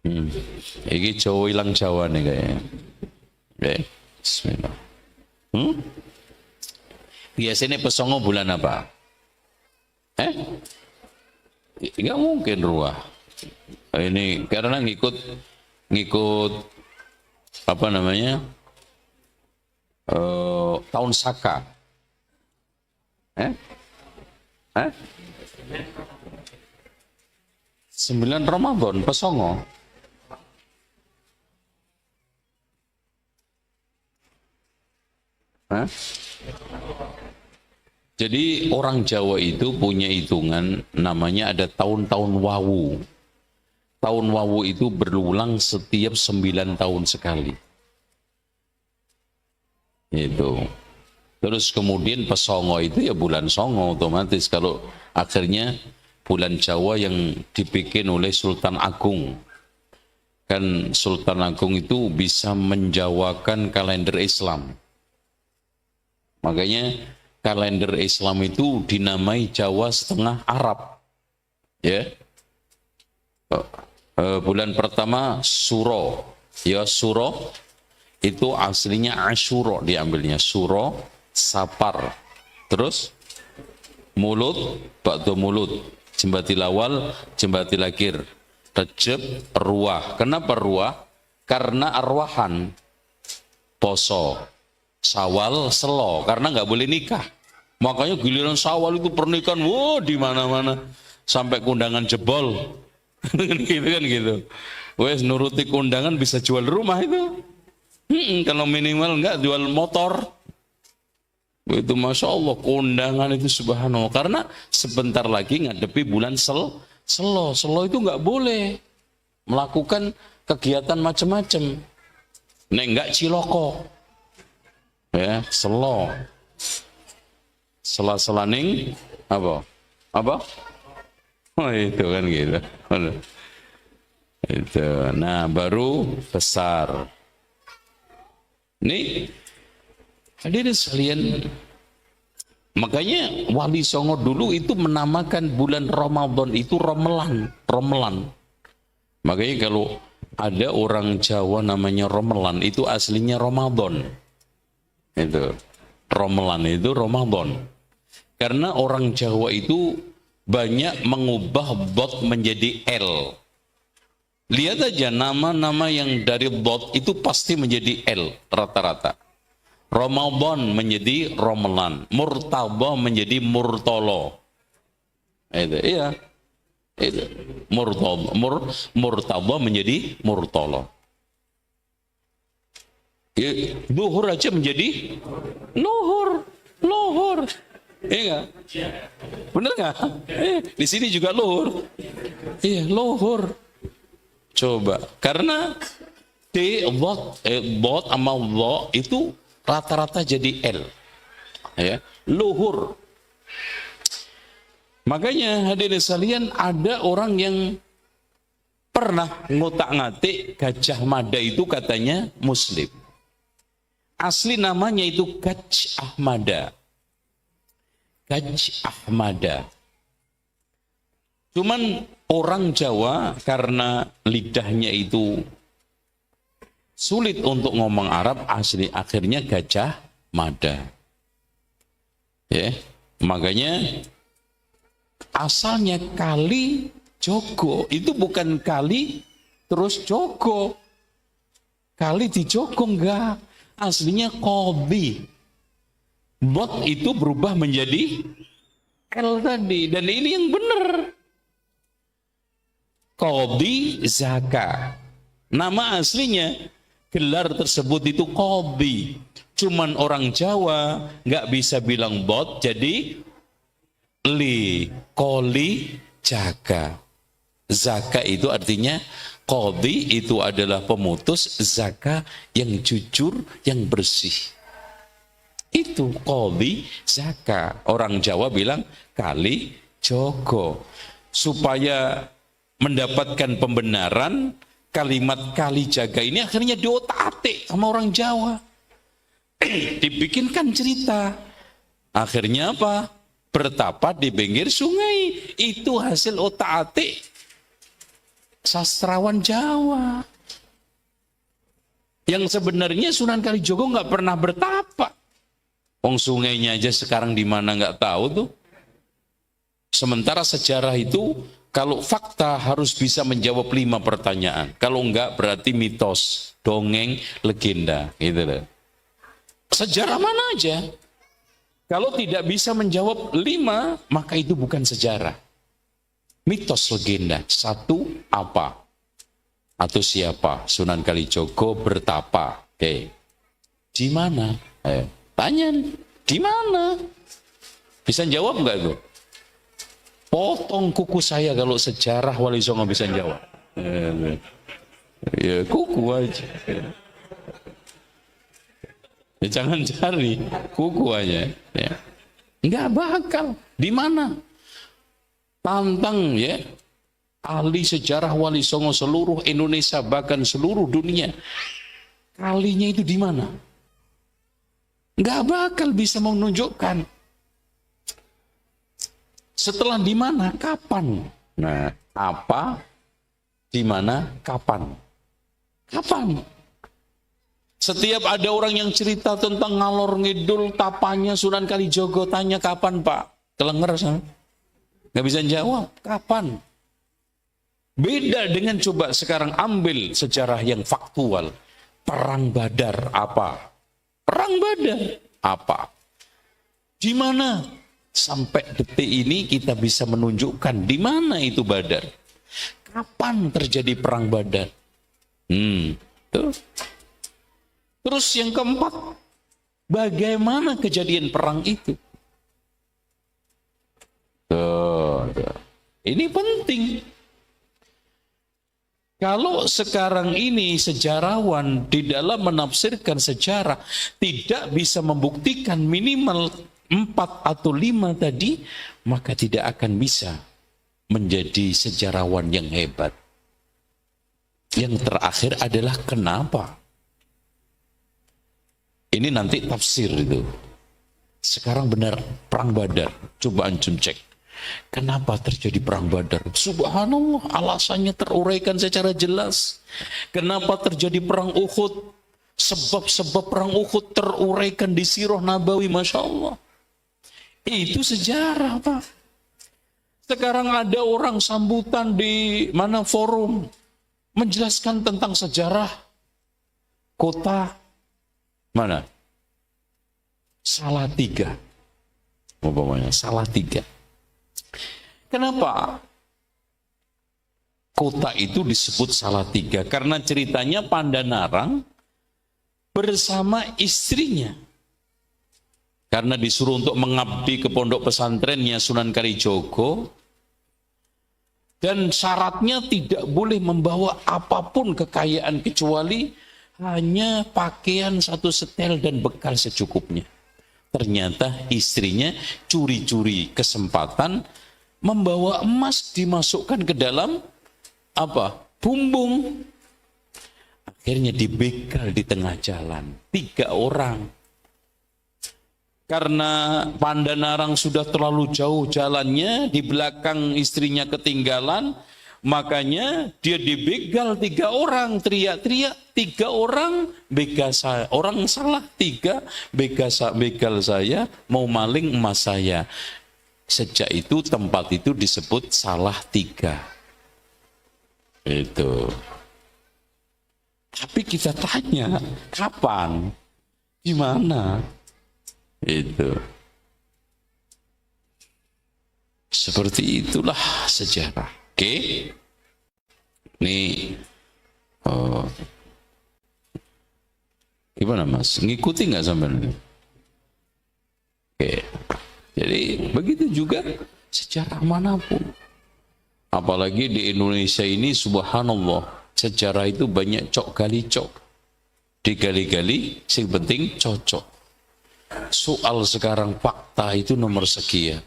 Ini Jawa hilang Jawa nih kayaknya. Oke, bismillah. Biasanya pesongo bulan apa? Nggak mungkin ruah. Ini karena ngikut apa namanya? Tahun Saka. 9 Ramadan pesongo. Jadi orang Jawa itu punya hitungan namanya ada tahun-tahun Wawu. Tahun Wawu itu berulang setiap 9 tahun sekali. Itu. Terus kemudian pesongo itu ya bulan songo otomatis kalau akhirnya bulan Jawa yang dibikin oleh Sultan Agung. Kan Sultan Agung itu bisa menjawakan kalender Islam. Makanya kalender Islam itu dinamai Jawa Setengah Arab. Ya. Bulan pertama Suro. Ya, Suro itu aslinya Asyura diambilnya. Suro, Sapar. Terus Mulut, Ba'du Mulut. Jembatil Awal, Jembatil Akhir. Rejab, Ruah. Kenapa Ruah? Karena arwahan. Poso. Sawal, Selo. Karena nggak boleh nikah. Makanya giliran Sawal itu pernikahan, di mana-mana. Sampai kondangan jebol. Gitu kan gitu. Wes nuruti kondangan bisa jual rumah itu. Kalau minimal enggak jual motor. Itu Masya Allah kondangan itu subhanallah. Karena sebentar lagi ngadepi bulan Selo. Selo itu enggak boleh melakukan kegiatan macam-macam. Nek enggak ciloko. Ya, selo. Sela-selaning apa? Apa? Oh, itu kan gitu. Itu. Nah, baru besar. Nih, hadirin sekalian, makanya Wali Songo dulu itu menamakan bulan Ramadan itu Romelan, Romelan. Makanya kalau ada orang Jawa namanya Romelan, itu aslinya Ramadan. Itu Romelan itu Ramadan. Karena orang Jawa itu banyak mengubah bot menjadi L. Lihat aja nama-nama yang dari bot itu pasti menjadi L rata-rata. Ramadan menjadi Romelan, Murtaba menjadi Murtolo. Itu iya. Itu Murtaba menjadi Murtolo. Ya, Luhur aja menjadi Luhur, Luhur. Iya enggak? Bener nggak? Di sini juga Luhur. Iya, Luhur. Coba, karena bot sama lo itu rata-rata jadi L, ya, Luhur. Makanya hadirin sekalian, ada orang yang pernah ngotak-ngatik Gajah Mada itu katanya Muslim. Asli namanya itu Gajah Mada. Gajah Mada. Cuman orang Jawa karena lidahnya itu sulit untuk ngomong Arab, asli akhirnya Gajah Mada. Ya, makanya asalnya Kali Jogo itu bukan Kali terus Jogo. Kali di Jogo enggak, aslinya Kobi. Bot itu berubah menjadi L tadi, dan ini yang benar. Qadhi Zaka. Nama aslinya, gelar tersebut itu Qadhi. Cuman orang Jawa nggak bisa bilang bot, jadi Koli Jaka. Zaka itu artinya, Qadhi itu adalah pemutus, Zaka yang jujur, yang bersih. Itu Qadhi Zaka. Orang Jawa bilang Kali Jogo. Supaya mendapatkan pembenaran, kalimat Kali Jaga ini akhirnya diotak-atik sama orang Jawa. Dibikinkan cerita. Akhirnya apa? Bertapa di pinggir sungai. Itu hasil otak-atik sastrawan Jawa. Yang sebenarnya Sunan Kalijogo nggak pernah bertapa. Wong sungainya aja sekarang di mana nggak tahu tuh. Sementara sejarah itu, kalau fakta harus bisa menjawab 5 pertanyaan. Kalau enggak berarti mitos, dongeng, legenda, gitu loh. Sejarah mana aja? Kalau tidak bisa menjawab 5, maka itu bukan sejarah. Mitos, legenda. 1, apa? Atau siapa? Sunan Kalijogo bertapa. Oke. Di mana? Tanya, di mana? Bisa jawab enggak itu? Potong kuku saya kalau sejarah Wali Songo bisa jawab. Ya, kuku aja. Ya, jangan cari kuku aja. Ya. Enggak bakal. Di mana? Tantang ya. Ahli sejarah Wali Songo seluruh Indonesia, bahkan seluruh dunia. Kalinya itu di mana? Enggak bakal bisa menunjukkan. Setelah di mana, kapan? Nah, apa, di mana, kapan? Kapan? Setiap ada orang yang cerita tentang ngalor ngidul tapanya Sunan Kalijogo, tanya kapan Pak? Kelenger sana. Nggak bisa jawab, kapan? Beda dengan coba sekarang ambil sejarah yang faktual. Perang Badar apa? Perang Badar apa? Di mana? Sampai detik ini kita bisa menunjukkan di mana itu Badar. Kapan terjadi perang Badar? Tuh. Terus yang keempat, bagaimana kejadian perang itu? Tuh. Ini penting. Kalau sekarang ini sejarawan di dalam menafsirkan sejarah tidak bisa membuktikan minimal 4 atau 5 tadi, maka tidak akan bisa menjadi sejarawan yang hebat. Yang terakhir adalah kenapa? Ini nanti tafsir itu. Sekarang benar perang Badar. Coba antum cek. Kenapa terjadi perang Badar? Subhanallah, alasannya teruraikan secara jelas. Kenapa terjadi perang Uhud? Sebab-sebab perang Uhud teruraikan di Sirah Nabawi, Masya Allah. Itu sejarah, Pak. Sekarang ada orang sambutan di mana forum menjelaskan tentang sejarah kota mana? Salatiga. Umpamanya Salatiga. Kenapa kota itu disebut Salatiga? Karena ceritanya Pandanarang bersama istrinya. Karena disuruh untuk mengabdi ke pondok pesantrennya Sunan Kalijogo. Dan syaratnya tidak boleh membawa apapun kekayaan kecuali hanya pakaian 1 setel dan bekal secukupnya. Ternyata istrinya curi-curi kesempatan membawa emas dimasukkan ke dalam apa? Bumbung. Akhirnya dibegal di tengah jalan 3 orang. Karena Pandanarang sudah terlalu jauh jalannya, di belakang istrinya ketinggalan, makanya dia dibegal 3 orang, teriak-teriak 3 orang, begal saya, orang salah 3, begal saya, mau maling emas saya. Sejak itu tempat itu disebut Salatiga. Itu. Tapi kita tanya, kapan? Di mana? Itu. Seperti itulah sejarah. Oke. Nih. Gimana Mas? Ngikuti nggak sampai? Oke. Jadi begitu juga sejarah manapun. Apalagi di Indonesia ini subhanallah, sejarah itu banyak cok gali cok. Digali-gali, yang penting cocok. Soal sekarang fakta itu nomor sekian.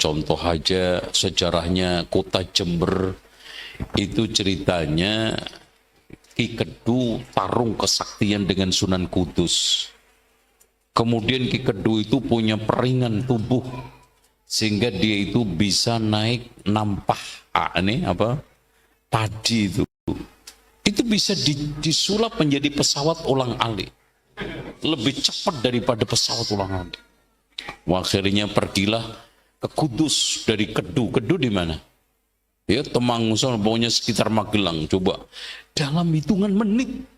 Contoh aja sejarahnya kota Jember itu ceritanya Ki Kedu tarung kesaktian dengan Sunan Kudus. Kemudian Ki Kedu itu punya peringan tubuh sehingga dia itu bisa naik nampah padi itu. Itu bisa disulap menjadi pesawat ulang-alik. Lebih cepat daripada pesawat ulang-alik. Akhirnya pergilah ke Kudus dari Kedu. Kedu di mana? Ya, Temanggung, pokoknya sekitar Magelang. Coba dalam hitungan menit.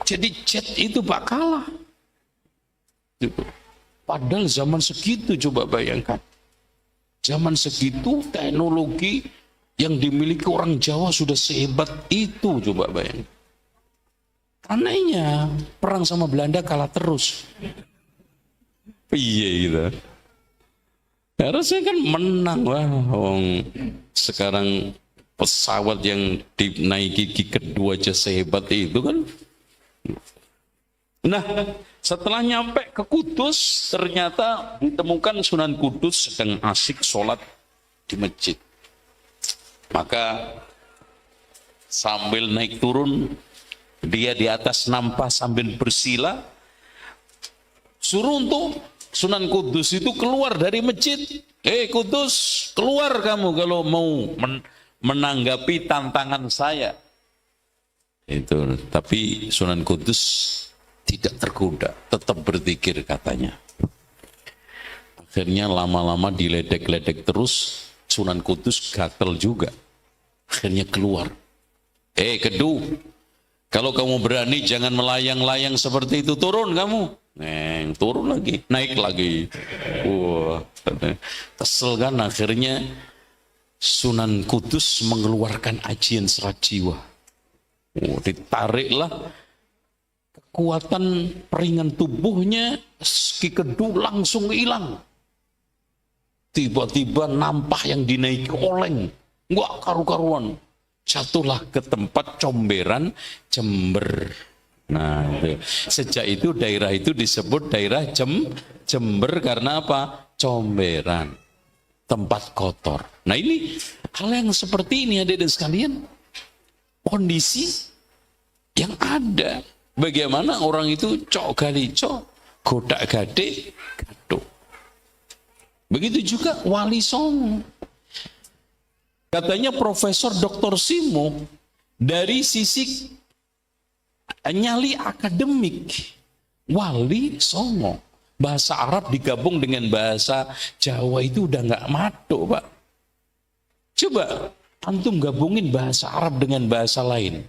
Jadi jet itu Pak kalah. Padahal zaman segitu coba bayangkan. Zaman segitu teknologi yang dimiliki orang Jawa sudah sehebat itu, coba bayangkan. Anehnya perang sama Belanda kalah terus. Iya gitu. Harusnya kan menang. Wah, sekarang pesawat yang dinaiki Ki Kedu aja sehebat itu kan. Nah, setelah nyampe ke Kudus, ternyata ditemukan Sunan Kudus sedang asik sholat di masjid. Maka sambil naik turun, dia di atas nampah sambil bersila, suruh untuk Sunan Kudus itu keluar dari masjid. Kudus, keluar kamu kalau mau menanggapi tantangan saya. Itu, tapi Sunan Kudus tidak tergoda, tetap berzikir katanya. Akhirnya lama-lama diledek-ledek terus, Sunan Kudus gatel juga. Akhirnya keluar. Kedu, kalau kamu berani jangan melayang-layang seperti itu, turun kamu. Turun lagi, naik lagi. Wah, kesel kan. Akhirnya Sunan Kudus mengeluarkan ajian serat jiwa. Ditariklah kekuatan peringan tubuhnya, Ki Kedu langsung hilang. Tiba-tiba nampah yang dinaiki oleng Nggak karu-karuan. Jatuhlah ke tempat comberan Jember. Nah, itu. Sejak itu daerah itu disebut daerah Jember karena apa? Comberan. Tempat kotor. Nah, ini hal yang seperti ini adik-adik sekalian. Kondisi yang ada. Bagaimana orang itu cok gali cok, godak gade, gaduk. Begitu juga Wali Songo. Katanya Profesor Dr. Simo dari sisi nyali akademik, Wali Songo. Bahasa Arab digabung dengan bahasa Jawa itu udah nggak maduk, Pak. Coba antum gabungin bahasa Arab dengan bahasa lain.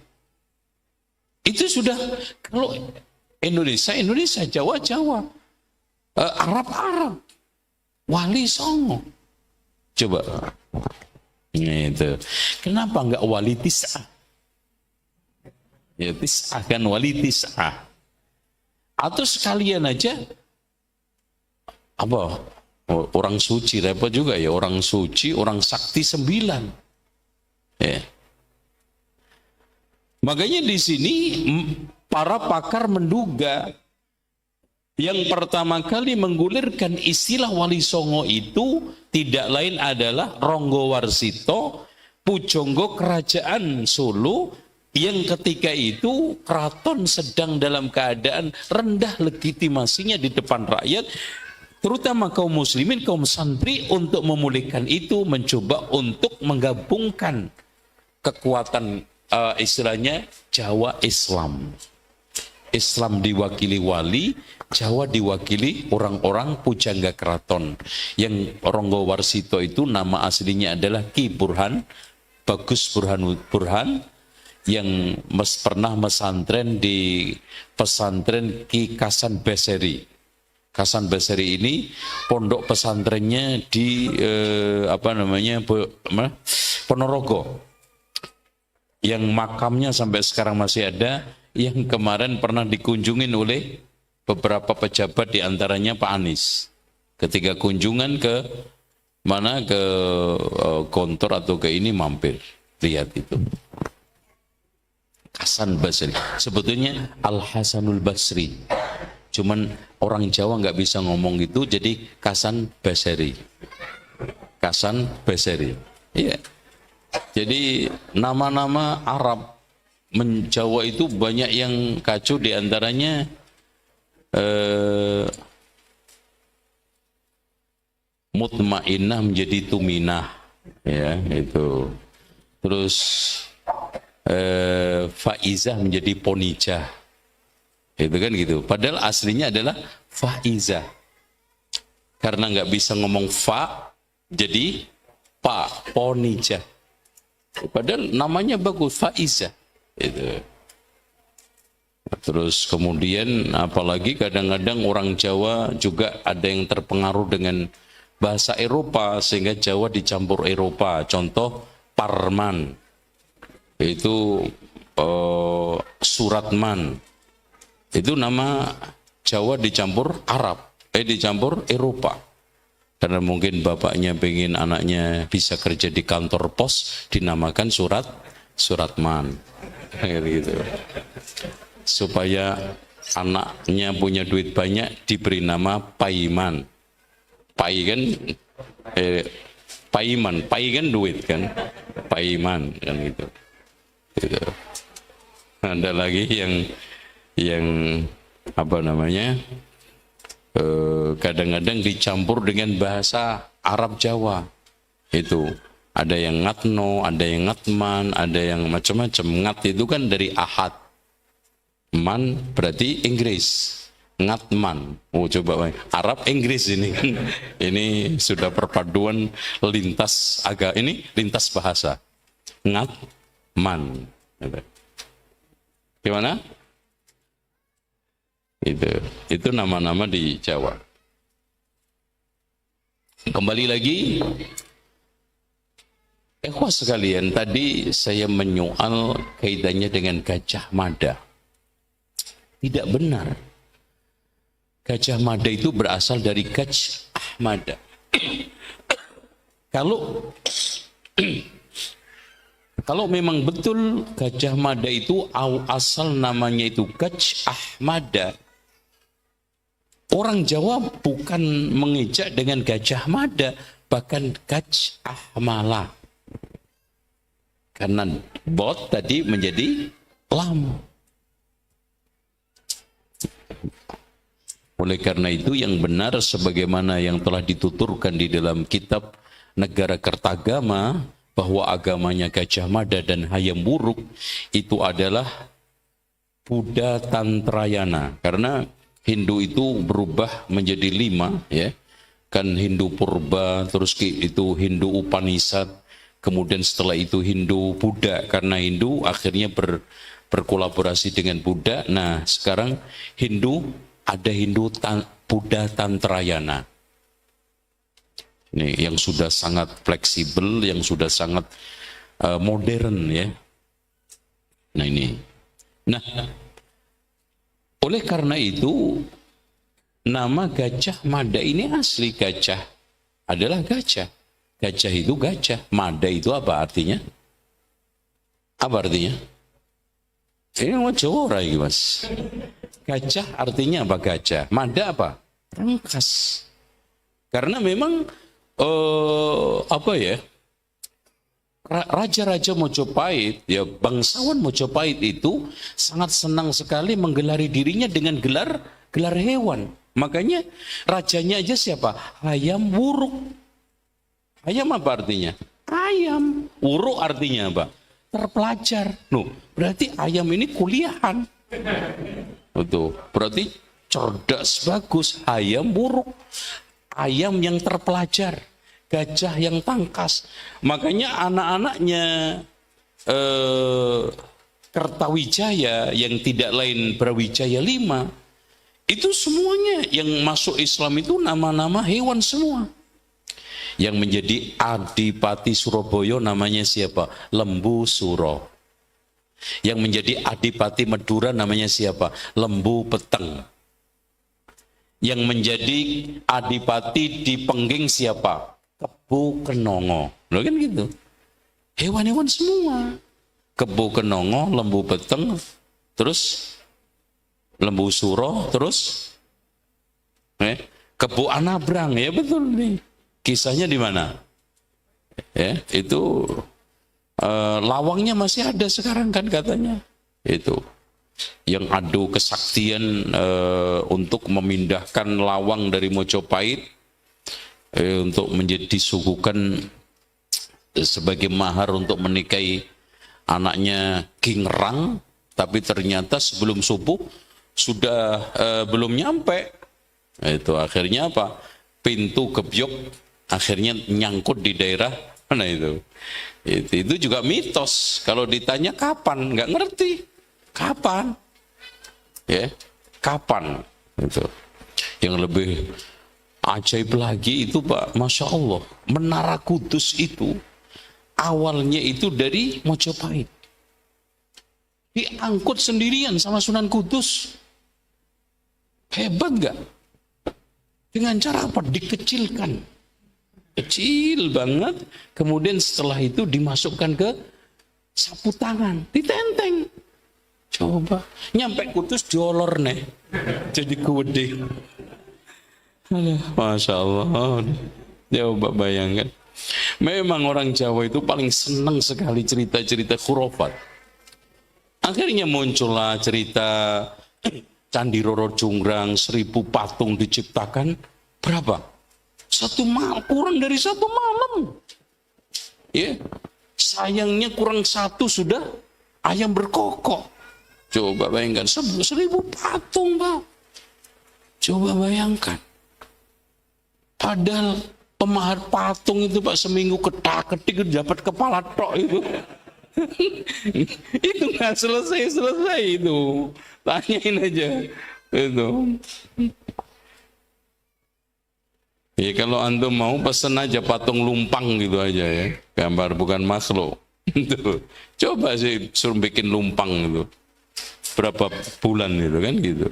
Itu sudah, kalau Indonesia, Indonesia, Jawa, Jawa, Arab, Arab, Wali Songo. Coba. Itu. Kenapa enggak Wali Tis'ah? Ya Tis'ah kan Wali Tis'ah. Atau sekalian aja, apa? Orang suci, repot juga ya. Orang suci, orang sakti 9. Ya. Makanya di sini para pakar menduga yang pertama kali menggulirkan istilah Wali Songo itu tidak lain adalah Ronggo Warsito, pujangga kerajaan Solo yang ketika itu keraton sedang dalam keadaan rendah legitimasinya di depan rakyat, terutama kaum muslimin, kaum santri. Untuk memulihkan itu mencoba untuk menggabungkan kekuatan istilahnya Jawa Islam. Islam diwakili wali, Jawa diwakili orang-orang pujangga keraton. Yang Ronggo Warsito itu nama aslinya adalah Ki Burhan, Bagus Burhan, yang pernah mesantren di pesantren Ki Kasan Beseri. Kasan Beseri ini pondok pesantrennya di Ponorogo. Yang makamnya sampai sekarang masih ada, yang kemarin pernah dikunjungin oleh beberapa pejabat, diantaranya Pak Anies. Ketika kunjungan ke mana, ke kantor atau ke ini, mampir lihat itu. Kasan Basri, sebetulnya Al Hasanul Basri, cuman orang Jawa nggak bisa ngomong gitu, jadi Kasan Basri. Kasan Basri, iya. Jadi nama-nama Arab Jawa itu banyak yang kacau, diantaranya Mutmainah menjadi Tuminah, ya itu. Terus Faizah menjadi Ponijah, itu kan gitu. Padahal aslinya adalah Faizah, karena nggak bisa ngomong fa, jadi pa, Ponijah. Padahal namanya bagus, Faizah. Itu. Terus kemudian apalagi kadang-kadang orang Jawa juga ada yang terpengaruh dengan bahasa Eropa sehingga Jawa dicampur Eropa. Contoh Parman, itu Suratman, itu nama Jawa dicampur Arab, dicampur Eropa. Karena mungkin bapaknya pengen anaknya bisa kerja di kantor pos, dinamakan Suratman, gitu. Supaya anaknya punya duit banyak, diberi nama Paiman. Pai kan, Paiman, Pai kan duit kan, Paiman kan gitu. Gitu. Ada lagi yang apa namanya? Kadang-kadang dicampur dengan bahasa Arab Jawa. Itu ada yang ngatno, ada yang ngatman, ada yang macam-macam. Ngat itu kan dari ahad, man berarti Inggris, ngatman. Oh coba Arab Inggris ini kan, ini sudah perpaduan lintas ini lintas bahasa. Ngatman, gimana? Itu nama-nama di Jawa. Kembali lagi, ikhwas sekalian, tadi saya menyoal kaitannya dengan Gajah Mada. Tidak benar. Gajah Mada itu berasal dari Gajah Mada. Kalau memang betul Gajah Mada itu asal namanya itu Gajah Mada, orang Jawa bukan mengejak dengan Gajah Mada, bahkan Gajah Mala. Karena bot tadi menjadi lam. Oleh karena itu yang benar sebagaimana yang telah dituturkan di dalam kitab Negara Kertagama, bahwa agamanya Gajah Mada dan Hayam Wuruk itu adalah Buddha Tantrayana. Karena Hindu itu berubah menjadi 5, ya. Kan Hindu Purba, terus itu Hindu Upanishad, kemudian setelah itu Hindu Buddha. Karena Hindu akhirnya berkolaborasi dengan Buddha. Nah, sekarang ada Hindu Buddha Tantrayana. Ini yang sudah sangat fleksibel, yang sudah sangat modern, ya. Nah ini. Nah, oleh karena itu nama Gajah Mada ini asli. Gajah adalah gajah. Gajah itu gajah. Mada itu apa artinya? Apa artinya? Ini mau Jawa lagi, Mas. Gajah artinya apa gajah? Mada apa? Rangkas. Karena memang Raja-raja Mojopahit, ya bangsawan Mojopahit itu sangat senang sekali menggelari dirinya dengan gelar hewan. Makanya rajanya aja siapa? Hayam Wuruk. Hayam apa artinya? Ayam. Wuruk artinya apa? Terpelajar. Berarti ayam ini kuliahan. Betul. Berarti cerdas, bagus. Hayam Wuruk. Ayam yang terpelajar, gajah yang tangkas. Makanya anak-anaknya Kertawijaya yang tidak lain Brawijaya 5, itu semuanya yang masuk Islam itu nama-nama hewan semua. Yang menjadi Adipati Surabaya namanya siapa? Lembu Suro. Yang menjadi Adipati Madura namanya siapa? Lembu Peteng. Yang menjadi adipati di Pengging siapa? Kebo Kenongo. Loh kan gitu. Hewan-hewan semua. Kebo Kenongo, lembu peteng, terus lembu suro, terus kebo Anabrang. Ya betul nih. Kisahnya di mana? Ya, itu lawangnya masih ada sekarang kan katanya. Itu yang adu kesaktian untuk memindahkan lawang dari Mojopahit untuk menjadi sugukan sebagai mahar untuk menikahi anaknya King Rang, tapi ternyata sebelum subuh sudah belum nyampe. Itu akhirnya apa? Pintu gebyok akhirnya nyangkut di daerah mana itu. Itu juga mitos. Kalau ditanya kapan, nggak ngerti. Kapan? Ya, kapan? Itu. Yang lebih ajaib lagi itu Pak, Masya Allah, Menara Kudus itu awalnya itu dari Mojopahit. Diangkut sendirian sama Sunan Kudus. Hebat nggak? Dengan cara apa? Dikecilkan. Kecil banget. Kemudian setelah itu dimasukkan ke sapu tangan. Ditenteng. Coba. Nyampe Kudus diolor nih. Jadi gede. Masya Allah. Coba bayangkan. Memang orang Jawa itu paling senang sekali cerita-cerita khurafat. Akhirnya muncullah cerita Candi Roro Jonggrang, 1000 patung diciptakan. Berapa? Kurang dari 1 malam. Ya. Sayangnya kurang 1 sudah ayam berkokok. Coba bayangkan, 1000 patung Pak. Coba bayangkan. Padahal pemahar patung itu Pak seminggu ketak-ketik dapat kepala tok itu. Itu nggak selesai itu. Tanyain aja itu. Ya kalau antum mau pesen aja patung lumpang gitu aja ya. Gambar bukan makhluk. Coba sih suruh bikin lumpang itu. Berapa bulan itu kan gitu.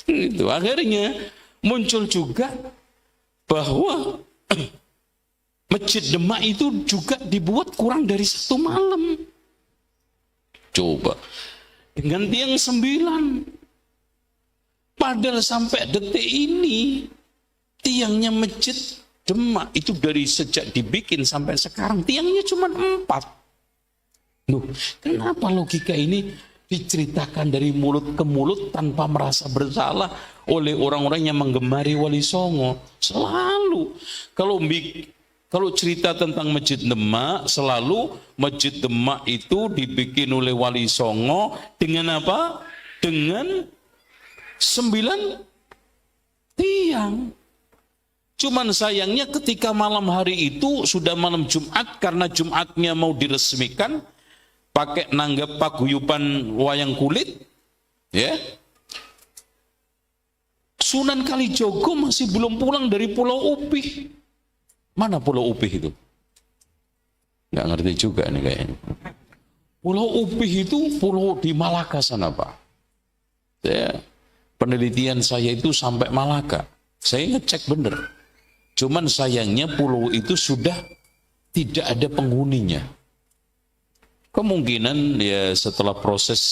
Itu akhirnya muncul juga bahwa Masjid Demak itu juga dibuat kurang dari 1 malam. Coba. Dengan tiang 9. Padahal sampai detik ini, tiangnya Masjid Demak itu dari sejak dibikin sampai sekarang, tiangnya cuma 4. Loh, kenapa logika ini diceritakan dari mulut ke mulut tanpa merasa bersalah oleh orang-orang yang menggemari Wali Songo? Selalu. Kalau cerita tentang Masjid Demak, selalu Masjid Demak itu dibikin oleh Wali Songo dengan apa? Dengan 9 tiang. Cuman sayangnya ketika malam hari itu sudah malam Jumat, karena Jumatnya mau diresmikan pakai nanggap paguyuban wayang kulit, ya. Sunan Kalijogo masih belum pulang dari Pulau Upih. Mana Pulau Upih itu? Nggak ngerti juga nih kayaknya. Pulau Upih itu pulau di Malaka sana, Pak. Ya, penelitian saya itu sampai Malaka. Saya ngecek bener. Cuman sayangnya pulau itu sudah tidak ada penghuninya. Kemungkinan ya setelah proses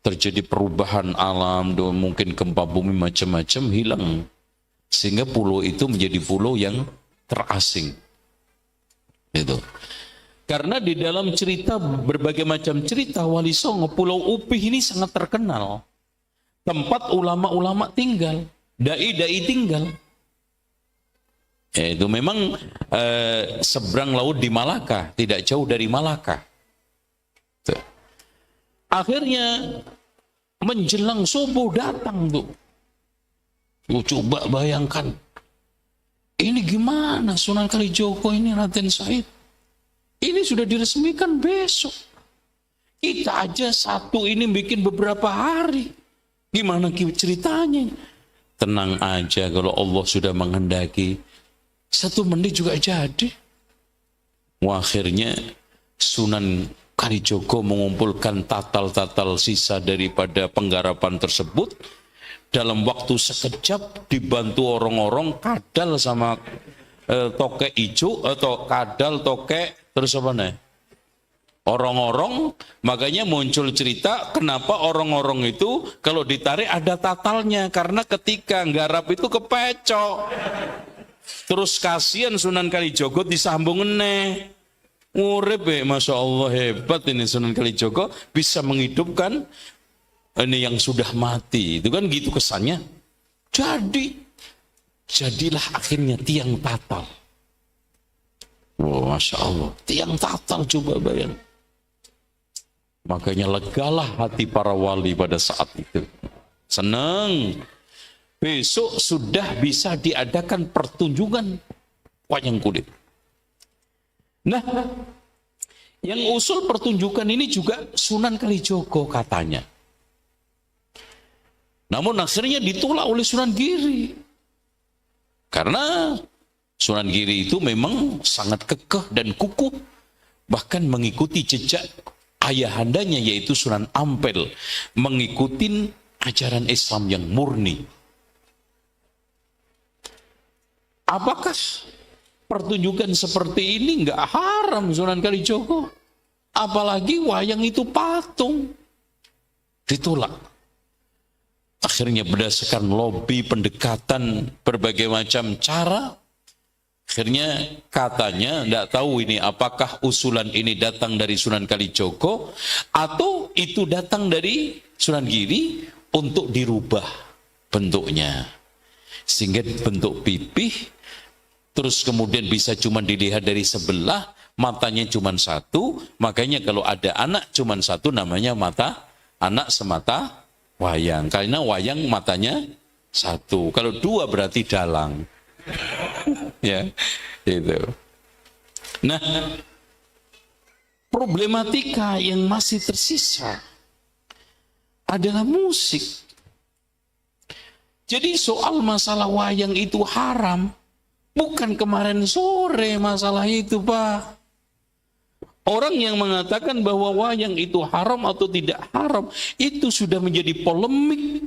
terjadi perubahan alam, mungkin gempa bumi macam-macam hilang. Sehingga pulau itu menjadi pulau yang terasing. Gitu. Karena di dalam cerita, berbagai macam cerita Wali Songo, Pulau Upih ini sangat terkenal. Tempat ulama-ulama tinggal, dai-dai tinggal. Itu memang seberang laut di Malaka, tidak jauh dari Malaka. Tuh. Akhirnya menjelang subuh datang tuh. Coba bayangkan, ini gimana Sunan Kalijogo ini, Raden Said? Ini sudah diresmikan besok. Kita aja satu ini bikin beberapa hari. Gimana ceritanya? Tenang aja, kalau Allah sudah menghendaki, 1 menit juga jadi. Akhirnya Sunan Kalijogo mengumpulkan tatal-tatal sisa daripada penggarapan tersebut. Dalam waktu sekejap dibantu orang-orang, kadal sama tokek hijau, atau kadal, tokek, terus apa nih? Orang-orang, makanya muncul cerita kenapa orang-orang itu kalau ditarik ada tatalnya, karena ketika nggarap itu kepecok. Terus kasihan Sunan Kalijogo disambung neh. Urip, Masya Allah, hebat ini Sunan Kalijogo bisa menghidupkan ini yang sudah mati. Itu kan gitu kesannya. Jadilah akhirnya tiang tatal. Oh, Masya Allah, tiang tatal, coba bayang. Makanya legalah hati para wali pada saat itu. Senang. Besok sudah bisa diadakan pertunjukan wayang kulit. Nah, yang usul pertunjukan ini juga Sunan Kalijogo katanya. Namun akhirnya ditolak oleh Sunan Giri. Karena Sunan Giri itu memang sangat kekeh dan kukuh. Bahkan mengikuti jejak ayahandanya yaitu Sunan Ampel. Mengikuti ajaran Islam yang murni. Apakah pertunjukan seperti ini nggak haram Sunan Kalijogo? Apalagi wayang itu patung. Ditolak. Akhirnya berdasarkan lobby, pendekatan, berbagai macam cara, akhirnya katanya nggak tahu ini apakah usulan ini datang dari Sunan Kalijogo atau itu datang dari Sunan Giri untuk dirubah bentuknya. Sehingga bentuk pipih, terus kemudian bisa cuma dilihat dari sebelah, matanya cuma satu, makanya kalau ada anak cuma satu namanya mata, anak semata wayang. Karena wayang matanya satu, kalau 2 berarti dalang. Ya, itu. Nah, problematika yang masih tersisa adalah musik. Jadi soal masalah wayang itu haram, bukan kemarin sore masalah itu, Pak. Orang yang mengatakan bahwa wayang itu haram atau tidak haram, itu sudah menjadi polemik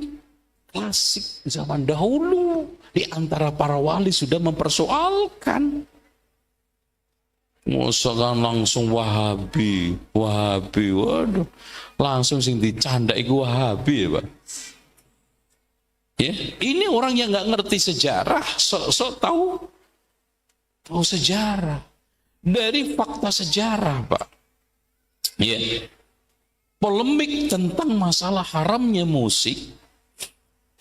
klasik zaman dahulu. Di antara para wali sudah mempersoalkan. Kan langsung Wahabi, waduh, langsung sing dicanda iku Wahabi ya Pak. Ya, ini orang yang nggak ngerti sejarah, sok tahu sejarah dari fakta sejarah Pak. Ya, polemik tentang masalah haramnya musik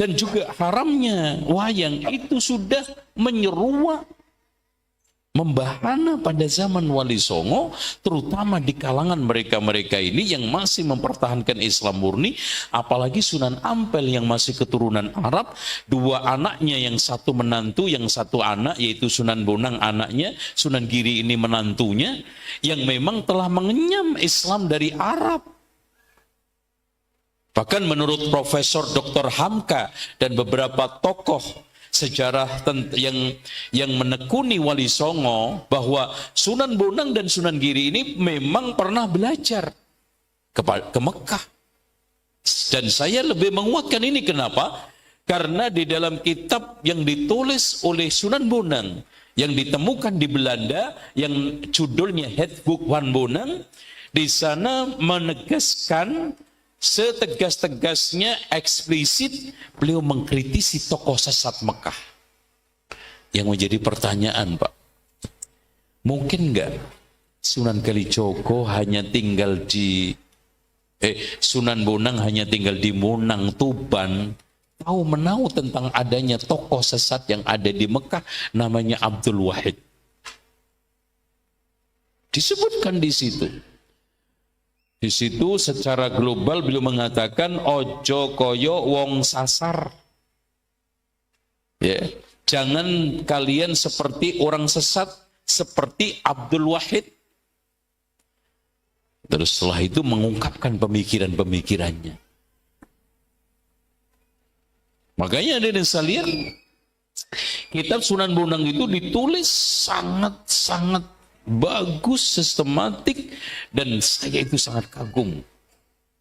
dan juga haramnya wayang itu sudah menyeruak, membahana pada zaman Wali Songo, terutama di kalangan mereka-mereka ini yang masih mempertahankan Islam murni, apalagi Sunan Ampel yang masih keturunan Arab, dua anaknya, yang satu menantu, yang satu anak, yaitu Sunan Bonang anaknya, Sunan Giri ini menantunya, yang memang telah mengenyam Islam dari Arab. Bahkan menurut Profesor Dr. Hamka dan beberapa tokoh sejarah yang menekuni Wali Songo bahwa Sunan Bonang dan Sunan Giri ini memang pernah belajar ke Mekah. Dan saya lebih menguatkan ini, kenapa? Karena di dalam kitab yang ditulis oleh Sunan Bonang yang ditemukan di Belanda yang judulnya Handboek van Bonang, di sana menegaskan setegas-tegasnya, eksplisit, beliau mengkritisi tokoh sesat Mekah. Yang menjadi pertanyaan Pak, mungkin nggak Sunan Kalijogo hanya tinggal di Sunan Bonang hanya tinggal di Monang, Tuban, tahu menahu tentang adanya tokoh sesat yang ada di Mekah namanya Abdul Wahid. Disebutkan di situ. Di situ secara global beliau mengatakan ojo koyo wong sasar. Ya, jangan kalian seperti orang sesat seperti Abdul Wahid. Terus setelah itu mengungkapkan pemikiran-pemikirannya. Makanya ada sekalian, kitab Sunan Bonang itu ditulis sangat-sangat bagus, sistematik, dan saya itu sangat kagum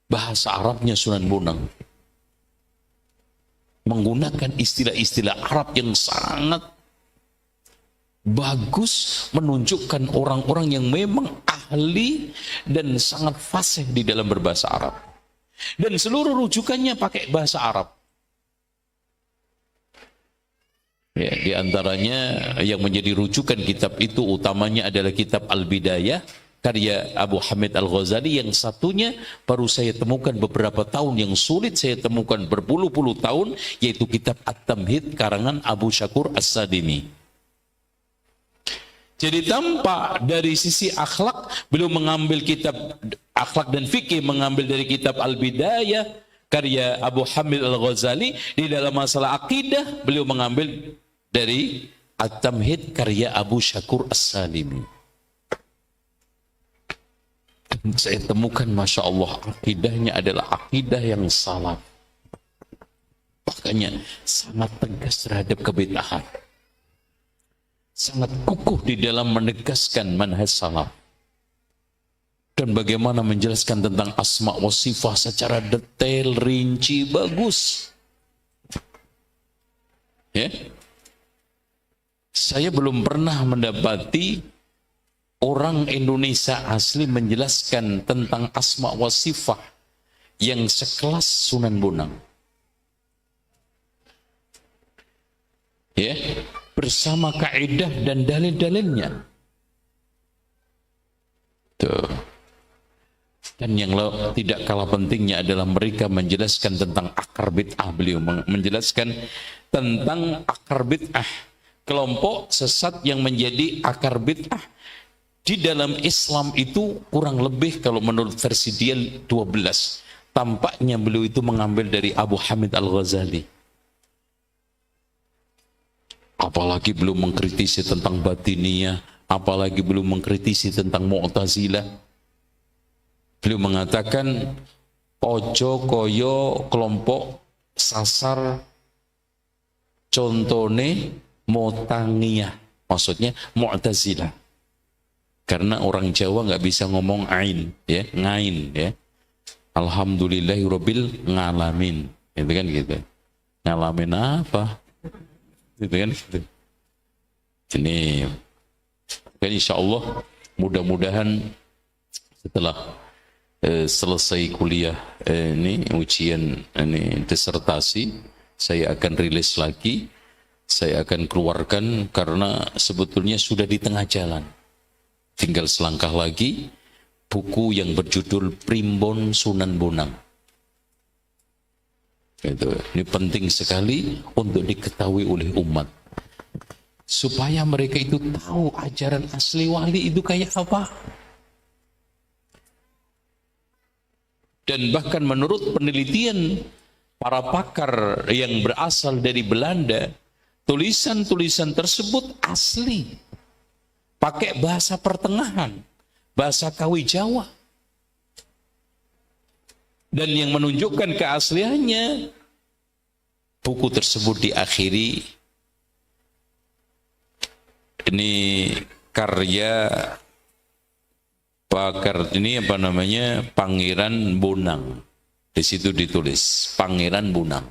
bahasa Arabnya Sunan Bonang, menggunakan istilah-istilah Arab yang sangat bagus, menunjukkan orang-orang yang memang ahli dan sangat fasih di dalam berbahasa Arab, dan seluruh rujukannya pakai bahasa Arab. Ya, di antaranya yang menjadi rujukan kitab itu utamanya adalah kitab Al-Bidayah karya Abu Hamid Al-Ghazali, yang satunya baru saya temukan beberapa tahun, yang sulit saya temukan berpuluh-puluh tahun, yaitu kitab At-Tamhid karangan Abu Syakur As-Sadimi. Jadi tampak dari sisi akhlak, beliau mengambil kitab akhlak dan fikih, mengambil dari kitab Al-Bidayah karya Abu Hamid Al-Ghazali. Di dalam masalah akidah beliau mengambil dari At-Tamhid karya Abu Syakur As-Salimi. Dan saya temukan Masya Allah akidahnya adalah akidah yang salaf. Makanya sangat tegas terhadap kebid'ahan, sangat kukuh di dalam menegaskan manhaj salaf, dan bagaimana menjelaskan tentang asma wa sifah secara detail, rinci, bagus. Ya, saya belum pernah mendapati orang Indonesia asli menjelaskan tentang asma wa sifah yang sekelas Sunan Bonang. Ya, bersama kaidah dan dalil-dalilnya. Tuh. Dan yang tidak kalah pentingnya adalah mereka menjelaskan tentang akar bid'ah. Beliau menjelaskan tentang akar bid'ah, kelompok sesat yang menjadi akar bid'ah di dalam Islam itu kurang lebih kalau menurut versi dia 12. Tampaknya beliau itu mengambil dari Abu Hamid Al-Ghazali. Apalagi belum mengkritisi tentang batiniyah, apalagi belum mengkritisi tentang Mu'tazilah. Beliau mengatakan ojo koyo kelompok sasar contone Mutangiyah, maksudnya Mu'tazilah. Karena orang Jawa nggak bisa ngomong ain, ya, ngain, ya. Alhamdulillahirabbil ngalamin, itu kan gitu. Ngalamin apa? Itu kan gitu. Ini kan insya Allah mudah-mudahan setelah selesai kuliah ini ujian ini disertasi, saya akan rilis lagi, saya akan keluarkan karena sebetulnya sudah di tengah jalan. Tinggal selangkah lagi buku yang berjudul Primbon Sunan Bonang. Ini penting sekali untuk diketahui oleh umat. Supaya mereka itu tahu ajaran asli wali itu kayak apa. Dan bahkan menurut penelitian para pakar yang berasal dari Belanda, tulisan-tulisan tersebut asli. Pakai bahasa pertengahan, bahasa Kawi Jawa. Dan yang menunjukkan keasliannya, buku tersebut diakhiri, ini karya pakar ini Pangeran Bonang. Di situ ditulis Pangeran Bonang.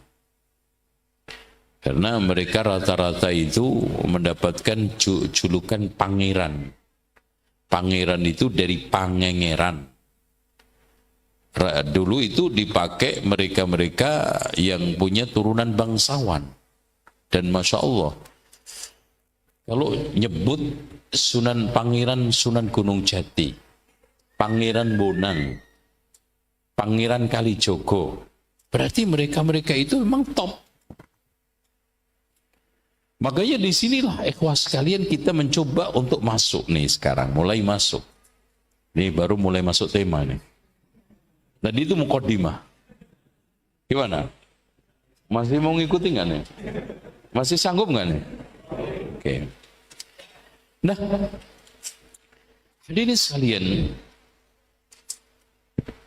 Karena mereka rata-rata itu mendapatkan julukan pangeran. Pangeran itu dari pangengeran. Dulu itu dipakai mereka-mereka yang punya turunan bangsawan. Dan Masya Allah, kalau nyebut Sunan Pangeran Sunan Gunung Jati, Pangeran Bonang, Pangeran Kalijogo, berarti mereka-mereka itu memang top. Makanya disinilah ikhwas sekalian kita mencoba untuk masuk nih sekarang, mulai masuk. Nih baru mulai masuk tema nih. Tadi itu mukadimah. Gimana? Masih mau ngikutin nggak nih? Masih sanggup nggak nih? Oke. Nah, hadirin sekalian,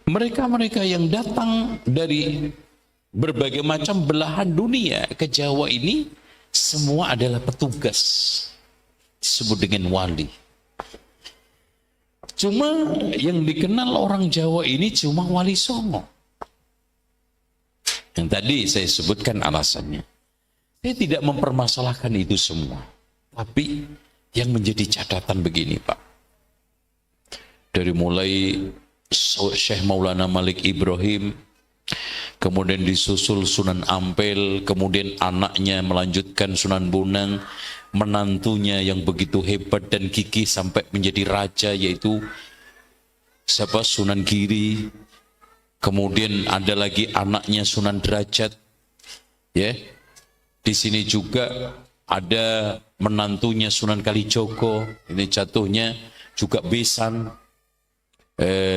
mereka-mereka yang datang dari berbagai macam belahan dunia ke Jawa ini semua adalah petugas, disebut dengan wali. Cuma yang dikenal orang Jawa ini cuma Wali Songo. Yang tadi saya sebutkan alasannya. Saya tidak mempermasalahkan itu semua. Tapi yang menjadi catatan begini Pak. Dari mulai Syekh Maulana Malik Ibrahim, kemudian disusul Sunan Ampel, kemudian anaknya melanjutkan Sunan Bonang, menantunya yang begitu hebat dan gigih sampai menjadi raja yaitu Sunan Giri. Kemudian ada lagi anaknya Sunan Derajat. Ya. Di sini juga ada menantunya Sunan Kalijogo, ini jatuhnya juga besan.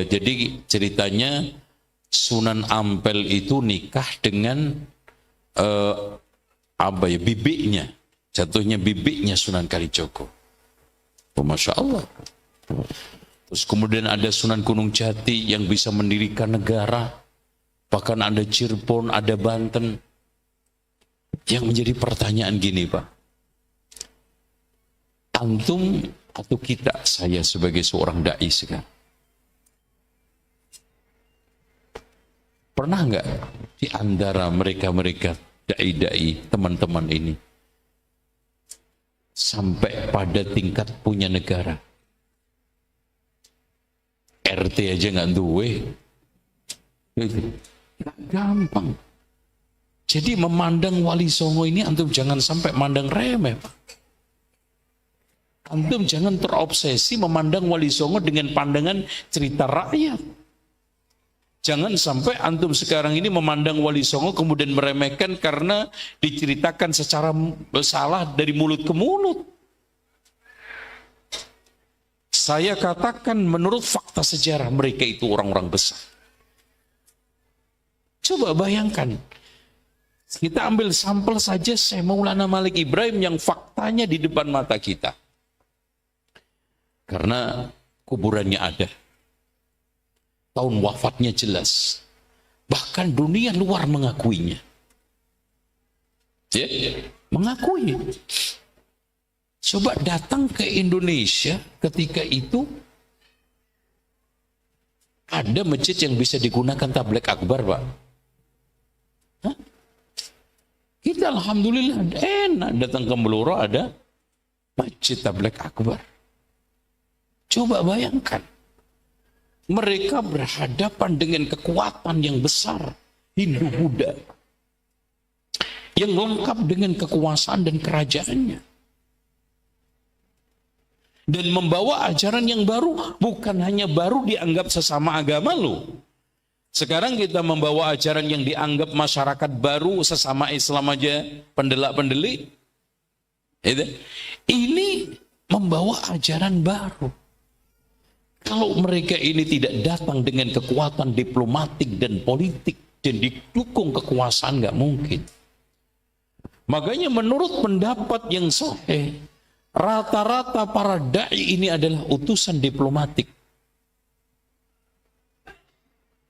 Jadi ceritanya Sunan Ampel itu nikah dengan bibiknya, jatuhnya bibiknya Sunan Kalijogo. Oh, Masya Allah. Terus kemudian ada Sunan Gunung Jati yang bisa mendirikan negara, bahkan ada Cirebon, ada Banten. Yang menjadi pertanyaan gini Pak, antum atau kita, saya sebagai seorang dai sekarang, pernah nggak di antara mereka-mereka dai-dai teman-teman ini sampai pada tingkat punya negara? RT aja nggak duwe, nggak gampang. Jadi memandang Wali Songo ini antum jangan sampai mandang remeh Pak. Antum jangan terobsesi memandang Wali Songo dengan pandangan cerita rakyat. Jangan sampai antum sekarang ini memandang Wali Songo kemudian meremehkan karena diceritakan secara salah dari mulut ke mulut. Saya katakan menurut fakta sejarah mereka itu orang-orang besar. Coba bayangkan, kita ambil sampel saja Syekh Maulana Malik Ibrahim yang faktanya di depan mata kita. Karena kuburannya ada. Tahun wafatnya jelas. Bahkan dunia luar mengakuinya. Ya, mengakui. Coba datang ke Indonesia ketika itu ada masjid yang bisa digunakan tabligh akbar, Pak. Hah? Kita alhamdulillah enak datang ke Blora ada masjid tabligh akbar. Coba bayangkan. Mereka berhadapan dengan kekuatan yang besar, Hindu-Buddha, yang lengkap dengan kekuasaan dan kerajaannya. Dan membawa ajaran yang baru, bukan hanya baru dianggap sesama agama loh. Sekarang kita membawa ajaran yang dianggap masyarakat baru, sesama Islam aja, pendelak-pendelik. Ini membawa ajaran baru. Kalau mereka ini tidak datang dengan kekuatan diplomatik dan politik dan didukung kekuasaan, nggak mungkin. Makanya menurut pendapat yang sahih, rata-rata para da'i ini adalah utusan diplomatik.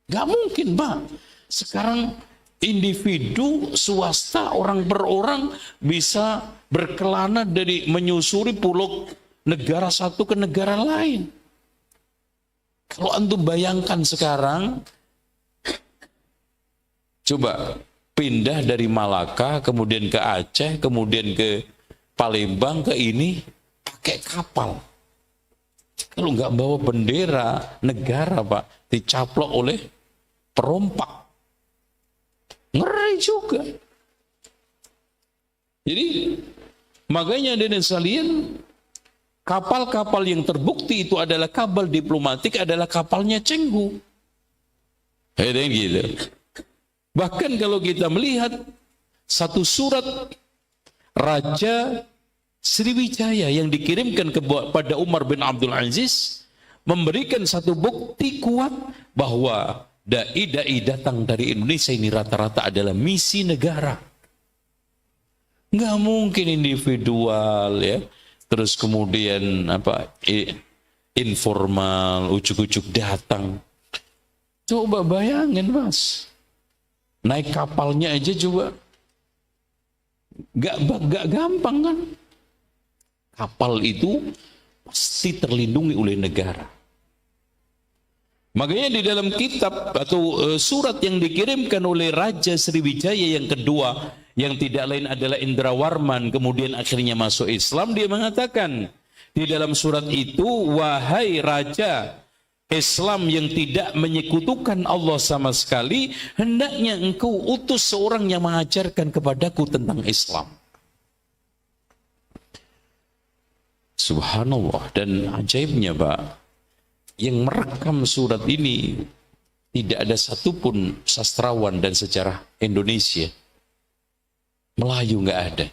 Gak mungkin, Pak. Sekarang individu, swasta, orang per orang bisa berkelana dari menyusuri pulau negara satu ke negara lain. Kalau antum bayangkan sekarang, coba pindah dari Malaka, kemudian ke Aceh, kemudian ke Palembang, ke ini, pakai kapal. Kalau nggak bawa bendera negara, Pak, dicaplok oleh perompak. Ngeri juga. Jadi, makanya dari sekalian, kapal-kapal yang terbukti itu adalah kapal diplomatik, adalah kapalnya Cenggu. Gitu. Bahkan kalau kita melihat satu surat Raja Sriwijaya yang dikirimkan kepada Umar bin Abdul Aziz, memberikan satu bukti kuat bahwa dai-dai datang dari Indonesia ini rata-rata adalah misi negara. Nggak mungkin individual ya. Terus kemudian informal, ujuk-ujuk datang. Coba bayangin, Mas. Naik kapalnya aja coba. Gak gampang kan? Kapal itu pasti terlindungi oleh negara. Makanya di dalam kitab atau surat yang dikirimkan oleh Raja Sriwijaya yang kedua, yang tidak lain adalah Indrawarman, kemudian akhirnya masuk Islam, dia mengatakan di dalam surat itu, wahai Raja Islam yang tidak menyekutukan Allah sama sekali, hendaknya engkau utus seorang yang mengajarkan kepadaku tentang Islam. Subhanallah. Dan ajaibnya, Pak, yang merekam surat ini tidak ada satupun sastrawan dan sejarah Indonesia. Melayu nggak ada.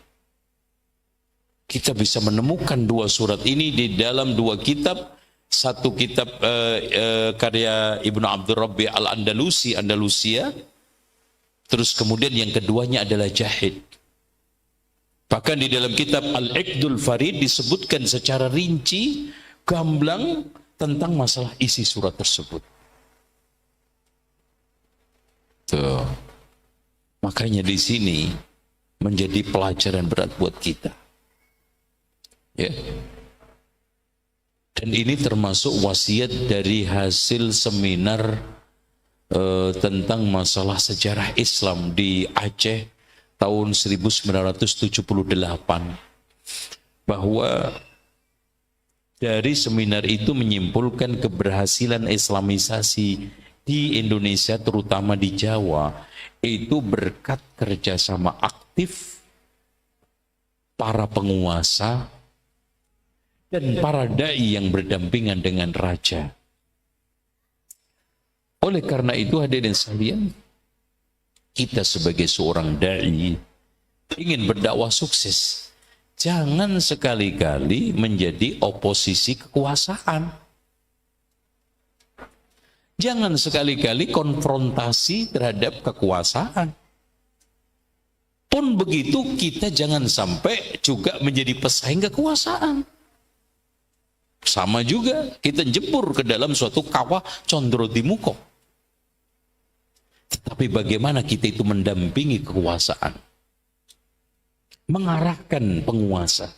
Kita bisa menemukan dua surat ini di dalam dua kitab. Satu kitab karya Ibnu Abdul Rabbi Al-Andalusi, Andalusia. Terus kemudian yang keduanya adalah Jahid. Bahkan di dalam kitab Al-Iqdul Farid disebutkan secara rinci, gamblang tentang masalah isi surat tersebut. Tuh. Makanya di sini menjadi pelajaran berat buat kita. Ya. Dan ini termasuk wasiat dari hasil seminar tentang masalah sejarah Islam di Aceh tahun 1978. Bahwa dari seminar itu menyimpulkan keberhasilan Islamisasi di Indonesia, terutama di Jawa, itu berkat kerjasama aktif para penguasa dan para dai yang berdampingan dengan raja. Oleh karena itu, hadirin sekalian, kita sebagai seorang dai ingin berdakwah sukses, jangan sekali-kali menjadi oposisi kekuasaan. Jangan sekali-kali konfrontasi terhadap kekuasaan. Pun begitu, kita jangan sampai juga menjadi pesaing kekuasaan. Sama juga kita jebur ke dalam suatu kawah condro dimuko. Tetapi bagaimana kita itu mendampingi kekuasaan, mengarahkan penguasa,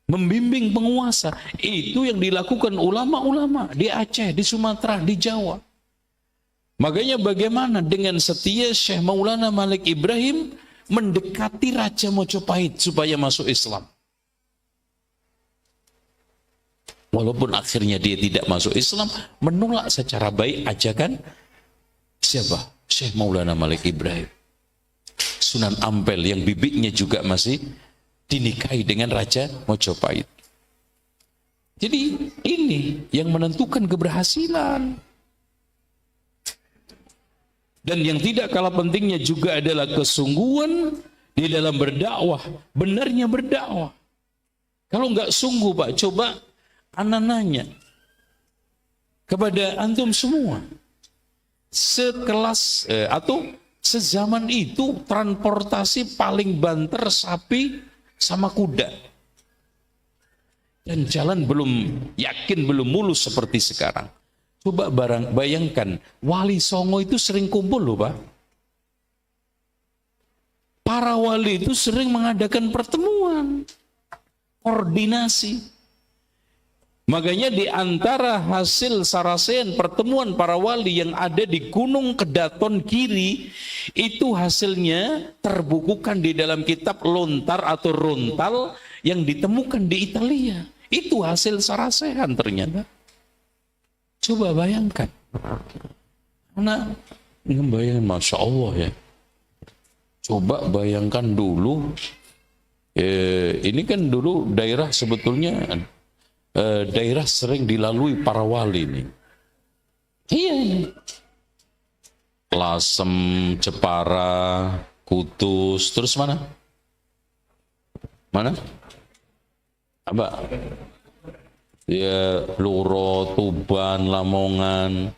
membimbing penguasa. Itu yang dilakukan ulama-ulama di Aceh, di Sumatera, di Jawa. Makanya bagaimana dengan setia Syekh Maulana Malik Ibrahim mendekati Raja Mojopahit supaya masuk Islam. walaupun akhirnya dia tidak masuk Islam, menolak secara baik ajakan siapa? Syekh Maulana Malik Ibrahim, Sunan Ampel yang bibitnya juga masih dinikahi dengan Raja Mojopahit. Jadi ini yang menentukan keberhasilan. Dan yang tidak kalah pentingnya juga adalah kesungguhan di dalam berdakwah, benarnya berdakwah. Kalau nggak sungguh Pak, coba ana nanya kepada antum semua, sekelas atau sezaman itu transportasi paling banter sapi sama kuda, dan jalan belum mulus seperti sekarang. Coba bayangkan, Wali Songo itu sering kumpul loh Pak. Para wali itu sering mengadakan pertemuan, koordinasi. Makanya di antara hasil sarasehan pertemuan para wali yang ada di Gunung Kedaton Kiri, itu hasilnya terbukukan di dalam kitab Lontar atau Rontal yang ditemukan di Italia. Itu hasil sarasehan ternyata. Coba bayangkan. Karena ngebayangin, Masya Allah ya. Coba bayangkan dulu, ini kan dulu daerah sebetulnya daerah sering dilalui para wali nih. Iya. Lasem, Jepara, Kudus, terus mana? Mana? Apa? Ya, Bluro, Tuban, Lamongan,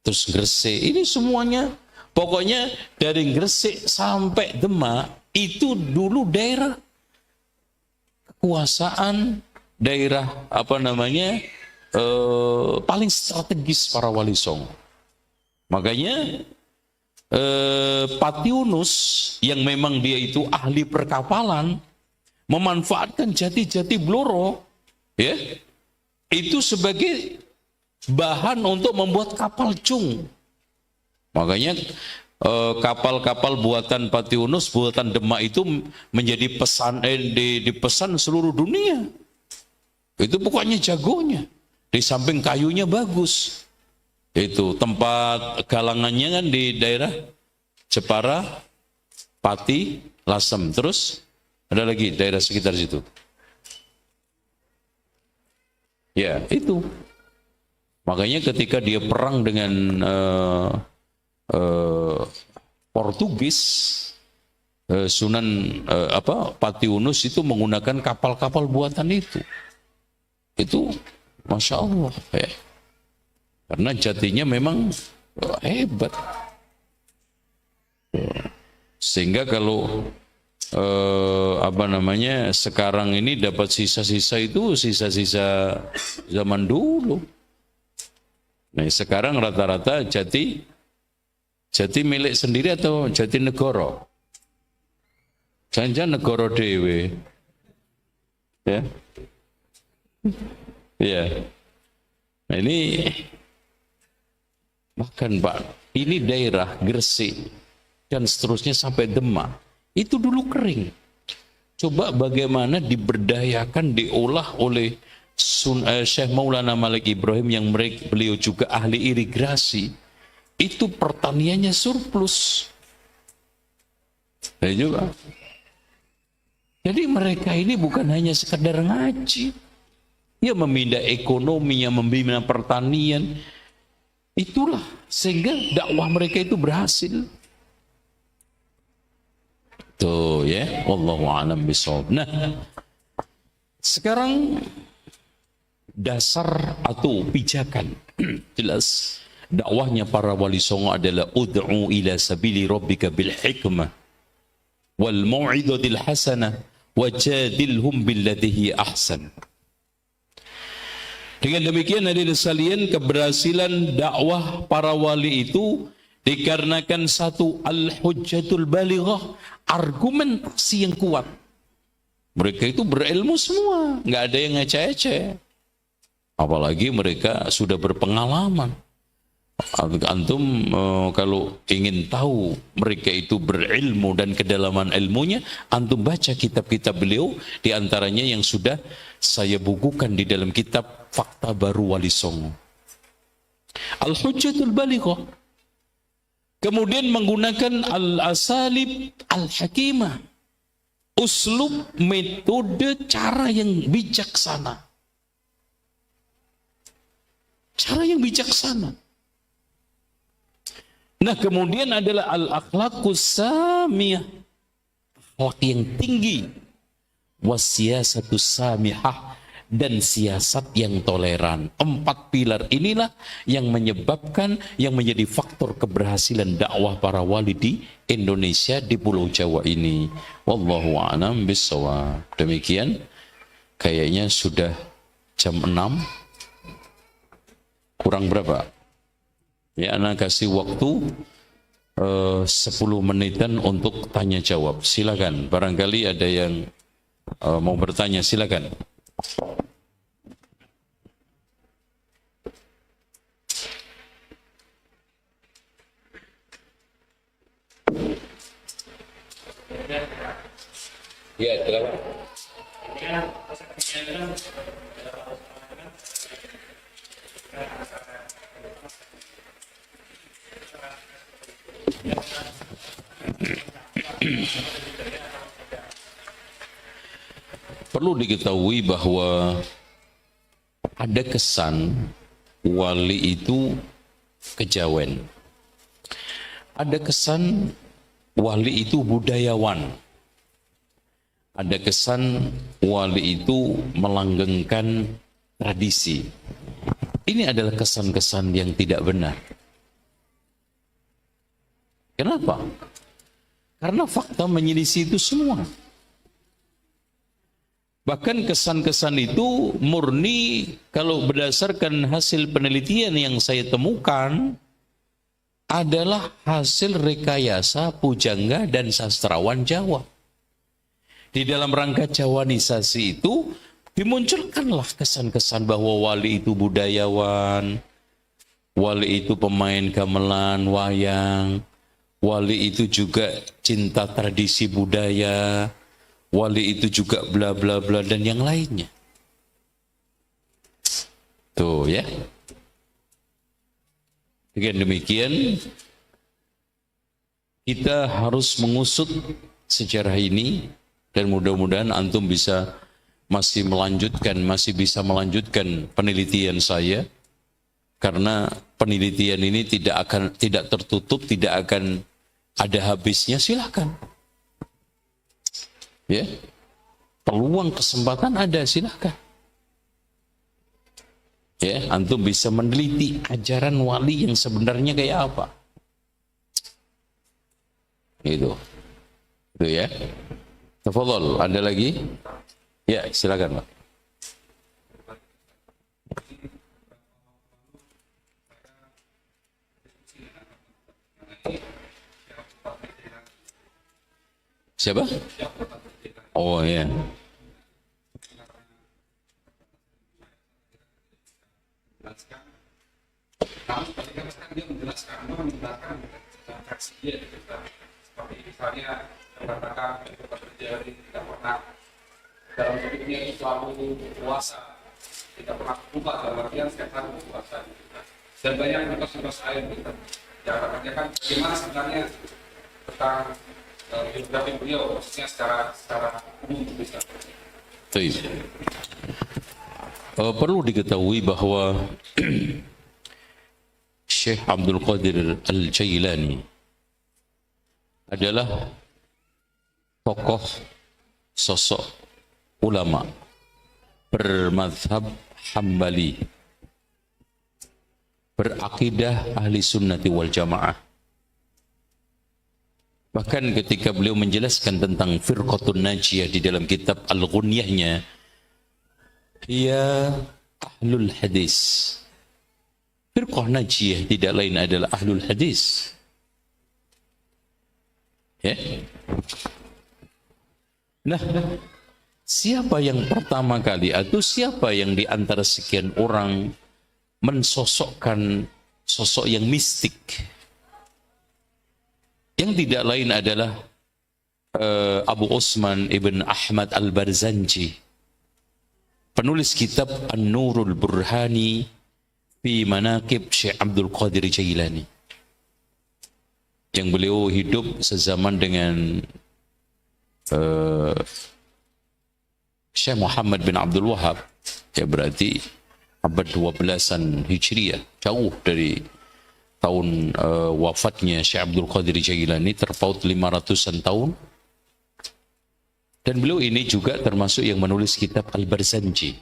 terus Gresik. Ini semuanya, pokoknya dari Gresik sampai Demak itu dulu daerah kekuasaan, daerah paling strategis para wali Songo. Makanya Patiunus yang memang dia itu ahli perkapalan memanfaatkan jati-jati Bloro ya, itu sebagai bahan untuk membuat kapal cung. Makanya kapal-kapal buatan Patiunus, buatan Demak itu menjadi dipesan seluruh dunia. Itu pokoknya jagonya. Di samping kayunya bagus. Itu tempat galangannya kan di daerah Jepara, Pati, Lasem. Terus ada lagi daerah sekitar situ. Ya, itu. Makanya ketika dia perang dengan Portugis, Sunan Patiunus itu menggunakan kapal-kapal buatan itu. Itu Masya Allah ya. Karena jatinya memang hebat. Sehingga kalau sekarang ini dapat sisa-sisa itu sisa-sisa zaman dulu. Nah, sekarang rata-rata jati milik sendiri atau jati negara? Jangan-jangan negara dewe. Ya. Ya. Nah, ini bahkan Pak, ini daerah Gresik dan seterusnya sampai Demak. Itu dulu kering. Coba bagaimana diberdayakan, diolah oleh Syekh Maulana Malik Ibrahim yang beliau juga ahli irigasi. Itu pertaniannya surplus. Juga. Jadi mereka ini bukan hanya sekedar ngaji. Ya memindah ekonominya, membina pertanian. Itulah sehingga dakwah mereka itu berhasil. Tuh ya, wallahu a'lam bishawab. Nah, sekarang dasar atau pijakan jelas dakwahnya para wali songo adalah ud'u ila sabili rabbika bil hikmah wal mau'izatil hasanah wajadilhum billati hi ahsan. Dengan demikian hadirin sekalian, keberhasilan dakwah para wali itu dikarenakan satu al-hujjatul balighah, argumentasi yang kuat. Mereka itu berilmu semua, nggak ada yang ngece-ngece. Apalagi mereka sudah berpengalaman. Antum kalau ingin tahu mereka itu berilmu dan kedalaman ilmunya, antum baca kitab-kitab beliau, di antaranya yang sudah saya bukukan di dalam kitab Fakta Baru Wali Songo. Al-Hujjatul Balighah. Kemudian menggunakan al-asalib al-hakimah. Uslub, metode, cara yang bijaksana. Cara yang bijaksana. Nah, kemudian adalah al-akhlaqus samiyah. Akhlak yang tinggi. Wasiyasatus samihah. Dan siasat yang toleran. 4 pilar inilah yang menyebabkan, yang menjadi faktor keberhasilan dakwah para wali di Indonesia, di Pulau Jawa ini. Wallahu a'lam bishawab. Demikian, kayaknya sudah jam 6. Kurang berapa? Ya, anak kasih waktu 10 menitan untuk tanya jawab. Silakan. Barangkali ada yang mau bertanya, silakan. Ya, silakan. Perlu diketahui bahwa ada kesan wali itu kejawen. Ada kesan wali itu budayawan. Ada kesan wali itu melanggengkan tradisi. Ini adalah kesan-kesan yang tidak benar. Kenapa? Karena fakta menyelisih itu semua. Bahkan kesan-kesan itu murni, kalau berdasarkan hasil penelitian yang saya temukan, adalah hasil rekayasa pujangga dan sastrawan Jawa. Di dalam rangka Jawanisasi itu dimunculkanlah kesan-kesan bahwa wali itu budayawan, wali itu pemain gamelan, wayang, wali itu juga cinta tradisi budaya, wali itu juga bla bla bla dan yang lainnya. Tuh ya. Dengan demikian kita harus mengusut sejarah ini dan mudah-mudahan antum masih bisa melanjutkan penelitian saya, karena penelitian ini tidak tertutup, tidak akan ada habisnya. Silakan. Ya, peluang kesempatan ada, silakan. Ya, antum bisa meneliti ajaran wali yang sebenarnya kayak apa. Itu ya. Tafadhol, ada lagi? Ya, silakan, Pak. Siapa? Oh ya. Namun ketika dia menjelaskan versi dia seperti misalnya mengatakan terjadi tidak pernah dalam hidupnya itu selalu puasa, tidak pernah lupa dalam artian setiap hari puasa, dan banyak mitos-mitos lain gitu. Yang katanya kan bagaimana sebenarnya tentang biografi beliau, maksudnya secara umum bisa. Perlu diketahui bahwa Syekh Abdul Qadir Al-Jailani adalah tokoh sosok ulama bermadhab Hambali, berakidah ahli sunnati wal jamaah. Bahkan ketika beliau menjelaskan tentang firqatun najiyah di dalam kitab Al-Ghunyahnya, ia ahlul hadis. Firqah najiyah tidak lain adalah ahlul hadis. Ya. Nah, siapa yang pertama kali atau siapa yang di antara sekian orang mensosokkan sosok yang mistik? Yang tidak lain adalah Abu Osman ibn Ahmad al-Barzanji. penulis kitab An-Nurul Burhani fi Manaqib Syekh Abdul Qadir Jailani, yang beliau hidup sezaman dengan Syekh Muhammad bin Abdul Wahab, ya berarti abad 12-an Hijriah, jauh dari tahun wafatnya Syekh Abdul Qadir Jailani, terpaut 500-an tahun. Dan beliau ini juga termasuk yang menulis kitab Al-Barzanji.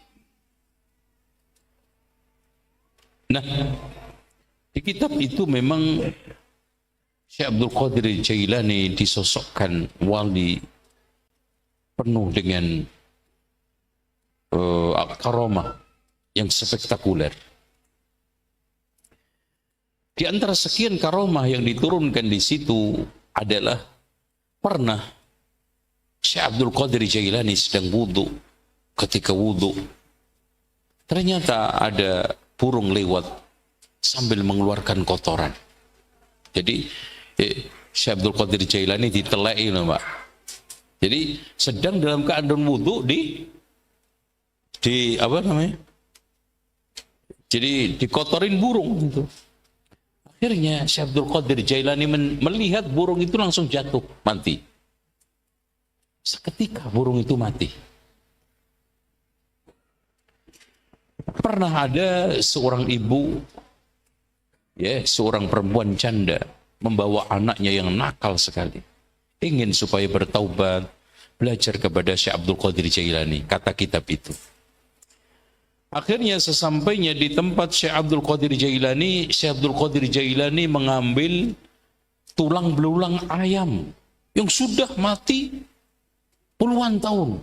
Nah, di kitab itu memang Syekh Abdul Qadir Jailani disosokkan wali penuh dengan karomah yang spektakuler. Di antara sekian karomah yang diturunkan di situ adalah pernah Syekh Abdul Qadir Jailani sedang wudhu. Ketika wudhu, ternyata ada burung lewat sambil mengeluarkan kotoran. Jadi Syekh Abdul Qadir Jailani ditelai, Pak. Jadi sedang dalam keadaan wudhu di apa namanya? Jadi dikotorin burung gitu. Akhirnya Syekh Abdul Qadir Jailani melihat burung itu langsung jatuh, mati. Seketika burung itu mati. Pernah ada seorang ibu, ya, seorang perempuan janda membawa anaknya yang nakal sekali, ingin supaya bertaubat, belajar kepada Syekh Abdul Qadir Jailani, kata kitab itu. Akhirnya sesampainya di tempat Syekh Abdul Qadir Jailani, Syekh Abdul Qadir Jailani mengambil tulang belulang ayam yang sudah mati puluhan tahun.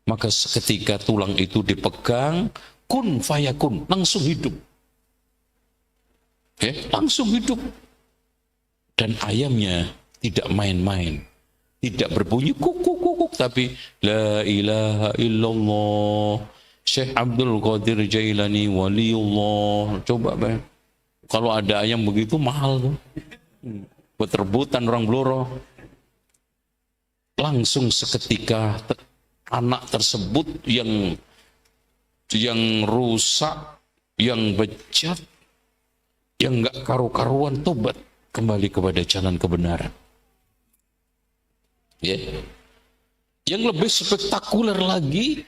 Maka seketika tulang itu dipegang, kun fayakun, langsung hidup. Langsung hidup. Dan ayamnya tidak main-main, tidak berbunyi kuk-kuk-kuk, tapi la ilaha illallah Syekh Abdul Qadir Jailani waliullah. Coba bayang, kalau ada ayam begitu mahal tuh, buat rebutan orang Blora. Langsung seketika anak tersebut yang rusak, yang bejat, yang enggak karu-karuan, tobat kembali kepada jalan kebenaran. Yang lebih spektakuler lagi,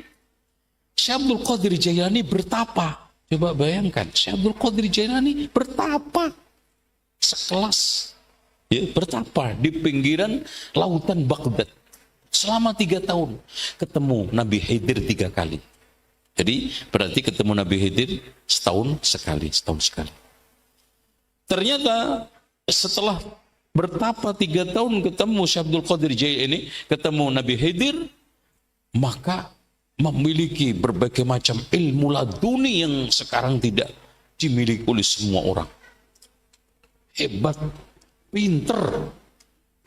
Syekh Abdul Qadir Jailani bertapa. Coba bayangkan, Syekh Abdul Qadir Jailani bertapa sekelas, bertapa di pinggiran lautan Baghdad selama 3 tahun. Ketemu Nabi Khidir 3 kali. Jadi berarti ketemu Nabi Khidir setahun sekali. Ternyata setelah bertapa 3 tahun ketemu Syekh Abdul Qadir Jailani, ketemu Nabi Khidir, maka memiliki berbagai macam ilmu laduni yang sekarang tidak dimiliki oleh semua orang. Hebat, pinter,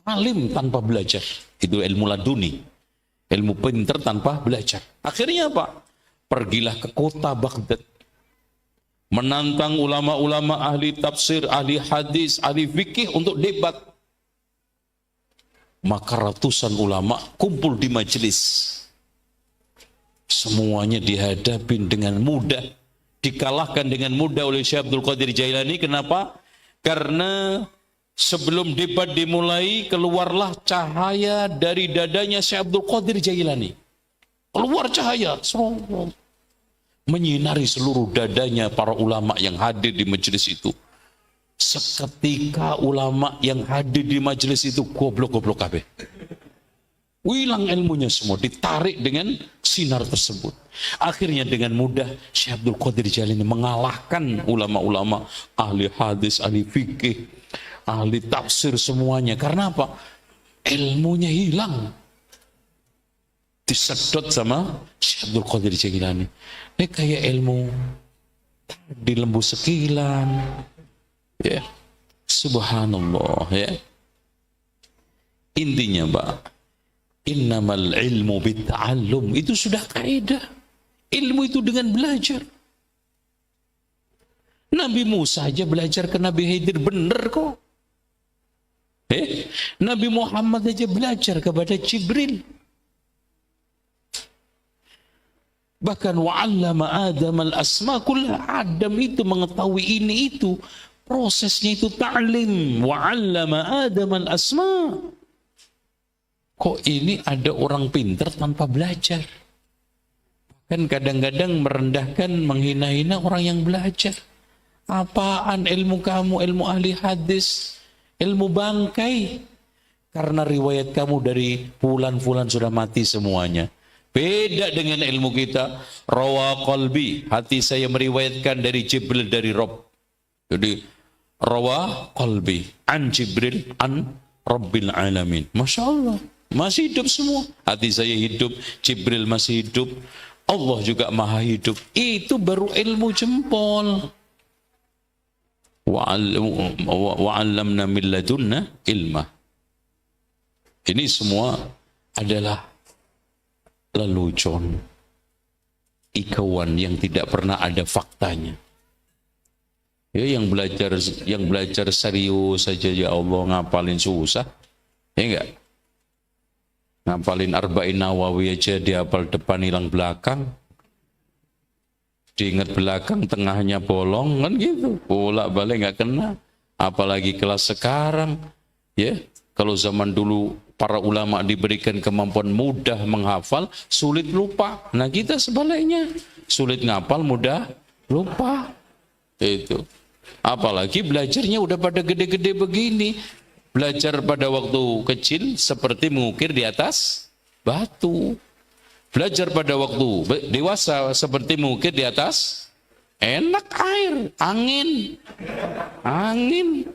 alim tanpa belajar. Itu ilmu laduni, ilmu pinter tanpa belajar. Akhirnya apa? Pergilah ke kota Baghdad, menantang ulama-ulama ahli tafsir, ahli hadis, ahli fikih untuk debat. Maka ratusan ulama kumpul di majelis. Semuanya dihadapi dengan mudah, dikalahkan dengan mudah oleh Syekh Abdul Qadir Jailani. Kenapa? Karena sebelum debat dimulai, keluarlah cahaya dari dadanya Syekh Abdul Qadir Jailani. Keluar cahaya, menyinari seluruh dadanya para ulama yang hadir di majelis itu. Seketika ulama yang hadir di majelis itu goblok-goblok kabeh. Hilang ilmunya semua, ditarik dengan sinar tersebut. Akhirnya dengan mudah Syekh Abdul Qadir Jailani mengalahkan ulama-ulama ahli hadis, ahli fikih, ahli tafsir semuanya. Karena apa? Ilmunya hilang, disedot sama Syekh Abdul Qadir Jailani. Ini kayak ilmu di lembu sekilan, ya. Subhanallah, ya. Intinya, Pak, innamal ilmu bitta'allum, itu sudah kaidah. Ilmu itu dengan belajar. Nabi Musa aja belajar ke Nabi Khidir, bener kok. Nabi Muhammad aja belajar kepada Jibril. Bahkan wa'allama Adam al-asma kullah. Adam itu mengetahui ini itu. Prosesnya itu ta'lim. Wa'allama Adam al-asma. Kok ini ada orang pintar tanpa belajar? Kan kadang-kadang merendahkan, menghina-hina orang yang belajar. Apaan ilmu kamu, ilmu ahli hadis, ilmu bangkai. Karena riwayat kamu dari fulan-fulan sudah mati semuanya. Beda dengan ilmu kita. Rawa qalbi, hati saya meriwayatkan dari Jibril, dari Rabb. Jadi rawa qalbi an Jibril an Rabbil alamin. Masya Allah, masih hidup semua. Hati saya hidup, Jibril masih hidup, Allah juga maha hidup. Itu baru ilmu jempol. Wa'allamna min ladunna ilmah. Ini semua adalah lelucon, ikauan yang tidak pernah ada faktanya. Ya, yang belajar serius saja, ya Allah, ngapalin susah, ya enggak? Ngapalin Arba'in Nawawi aja dihafal depan hilang belakang, diingat belakang tengahnya bolong, kan gitu, bolak-balik nggak kena. Apalagi kelas sekarang, ya. Kalau zaman dulu para ulama diberikan kemampuan mudah menghafal, sulit lupa. Nah kita sebaliknya, sulit ngapal, mudah lupa. Itu. Apalagi belajarnya udah pada gede-gede begini. Belajar pada waktu kecil seperti mengukir di atas batu. Belajar pada waktu dewasa seperti mengukir di atas enak air, angin. Angin.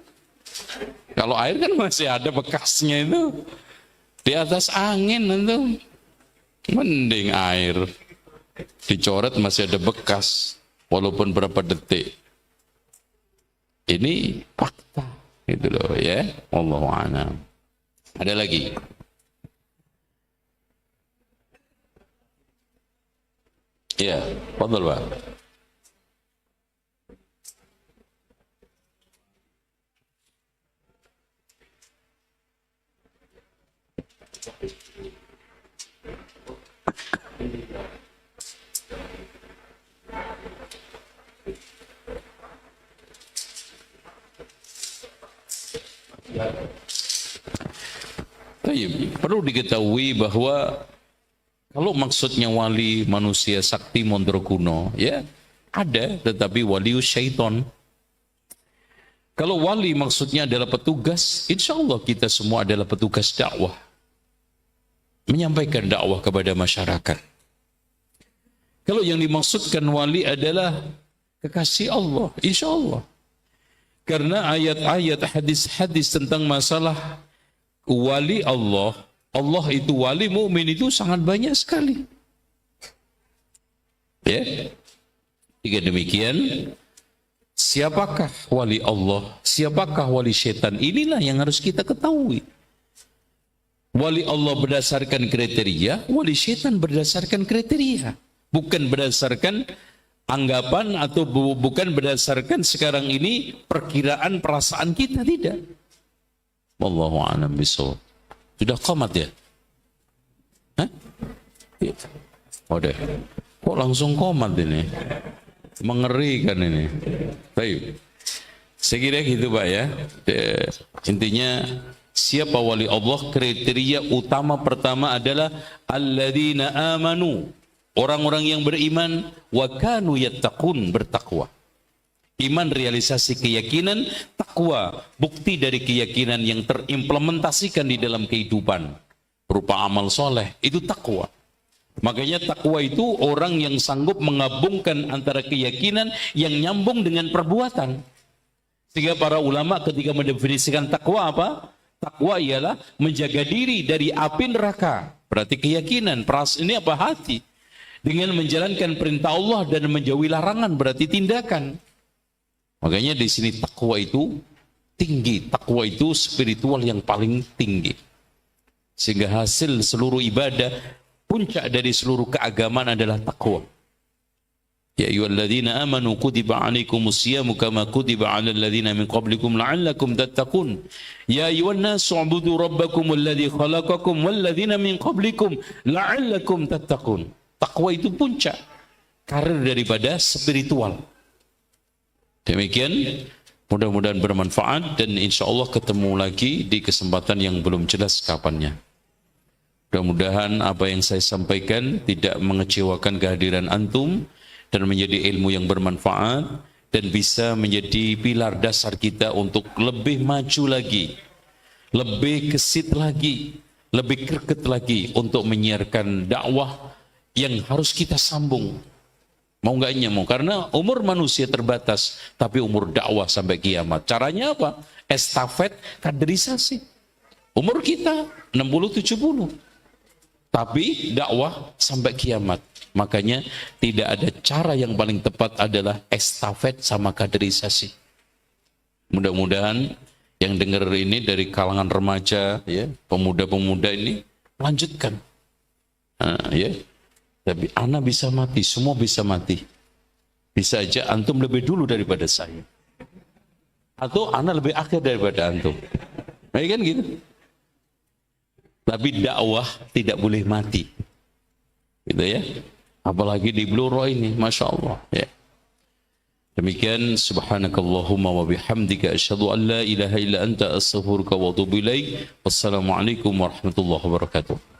Kalau air kan masih ada bekasnya itu. Di atas angin itu. Mending air. Dicoret masih ada bekas. Walaupun berapa detik. Ini fakta. Itu loh ya. Wallahu a'lam. Ada lagi. Ya, fadhal Pak. Perlu diketahui bahwa kalau maksudnya wali manusia sakti Mondrokuno, ya ada, tetapi walius syaiton. Kalau wali maksudnya adalah petugas, insya Allah kita semua adalah petugas dakwah, menyampaikan dakwah kepada masyarakat. Kalau yang dimaksudkan wali adalah kekasih Allah, insya Allah. Karena ayat-ayat, hadis-hadis tentang masalah wali Allah, Allah itu wali mukmin itu sangat banyak sekali. Ya. Jika demikian, siapakah wali Allah? Siapakah wali syaitan? Inilah yang harus kita ketahui. Wali Allah berdasarkan kriteria, wali syaitan berdasarkan kriteria. Bukan berdasarkan anggapan atau bukan berdasarkan sekarang ini perkiraan perasaan kita, tidak. Wallahu a'lam bishawab. Sudah qamat ya? Hah? Oh deh. Kok langsung qamat ini? Mengerikan ini. Baik. Saya kira gitu Pak ya. Intinya siapa wali Allah, kriteria utama pertama adalah alladzina amanu, orang-orang yang beriman, wa kanu yattaqun, bertakwa. Iman realisasi keyakinan, takwa bukti dari keyakinan yang terimplementasikan di dalam kehidupan berupa amal soleh, itu takwa. Makanya takwa itu orang yang sanggup menggabungkan antara keyakinan yang nyambung dengan perbuatan. Sehingga para ulama ketika mendefinisikan takwa apa? Takwa ialah menjaga diri dari api neraka. Berarti keyakinan, ini apa? Hati. Dengan menjalankan perintah Allah dan menjauhi larangan, berarti tindakan. Makanya di sini takwa itu tinggi, takwa itu spiritual yang paling tinggi. Sehingga hasil seluruh ibadah, puncak dari seluruh keagamaan adalah takwa. Ya ayyuhalladzina amanu kutiba 'alaikumus syiyamu kama kutiba 'alal ladzina min qablikum la'allakum tattaqun. Ya ayyuhan nasu 'ubudu rabbakumul ladzi khalaqakum wal ladzina min qablikum la'allakum tattaqun. Takwa itu puncak. karir daripada spiritual. Demikian, mudah-mudahan bermanfaat dan insya Allah ketemu lagi di kesempatan yang belum jelas kapannya. Mudah-mudahan apa yang saya sampaikan tidak mengecewakan kehadiran antum dan menjadi ilmu yang bermanfaat dan bisa menjadi pilar dasar kita untuk lebih maju lagi, lebih gesit lagi, lebih greget lagi untuk menyiarkan dakwah yang harus kita sambung. Mau nggaknya mau, karena umur manusia terbatas, tapi umur dakwah sampai kiamat. Caranya apa? Estafet, kaderisasi. Umur kita 60-70, tapi dakwah sampai kiamat. Makanya tidak ada cara yang paling tepat adalah estafet sama kaderisasi. Mudah-mudahan yang dengar ini dari kalangan remaja, ya, pemuda-pemuda ini lanjutkan, ya. Tapi anak bisa mati, semua bisa mati. Bisa aja antum lebih dulu daripada saya, atau anak lebih akhir daripada antum. Nah, kan gitu. Tapi dakwah tidak boleh mati, gitu ya. Apalagi di Bluro ini, masya Allah. Ya. Demikian, subhanakallahumma wa bihamdika asyhadu an la ilaha illa anta astaghfiruka wa atubu ilaik. Wassalamualaikum warahmatullahi wabarakatuh.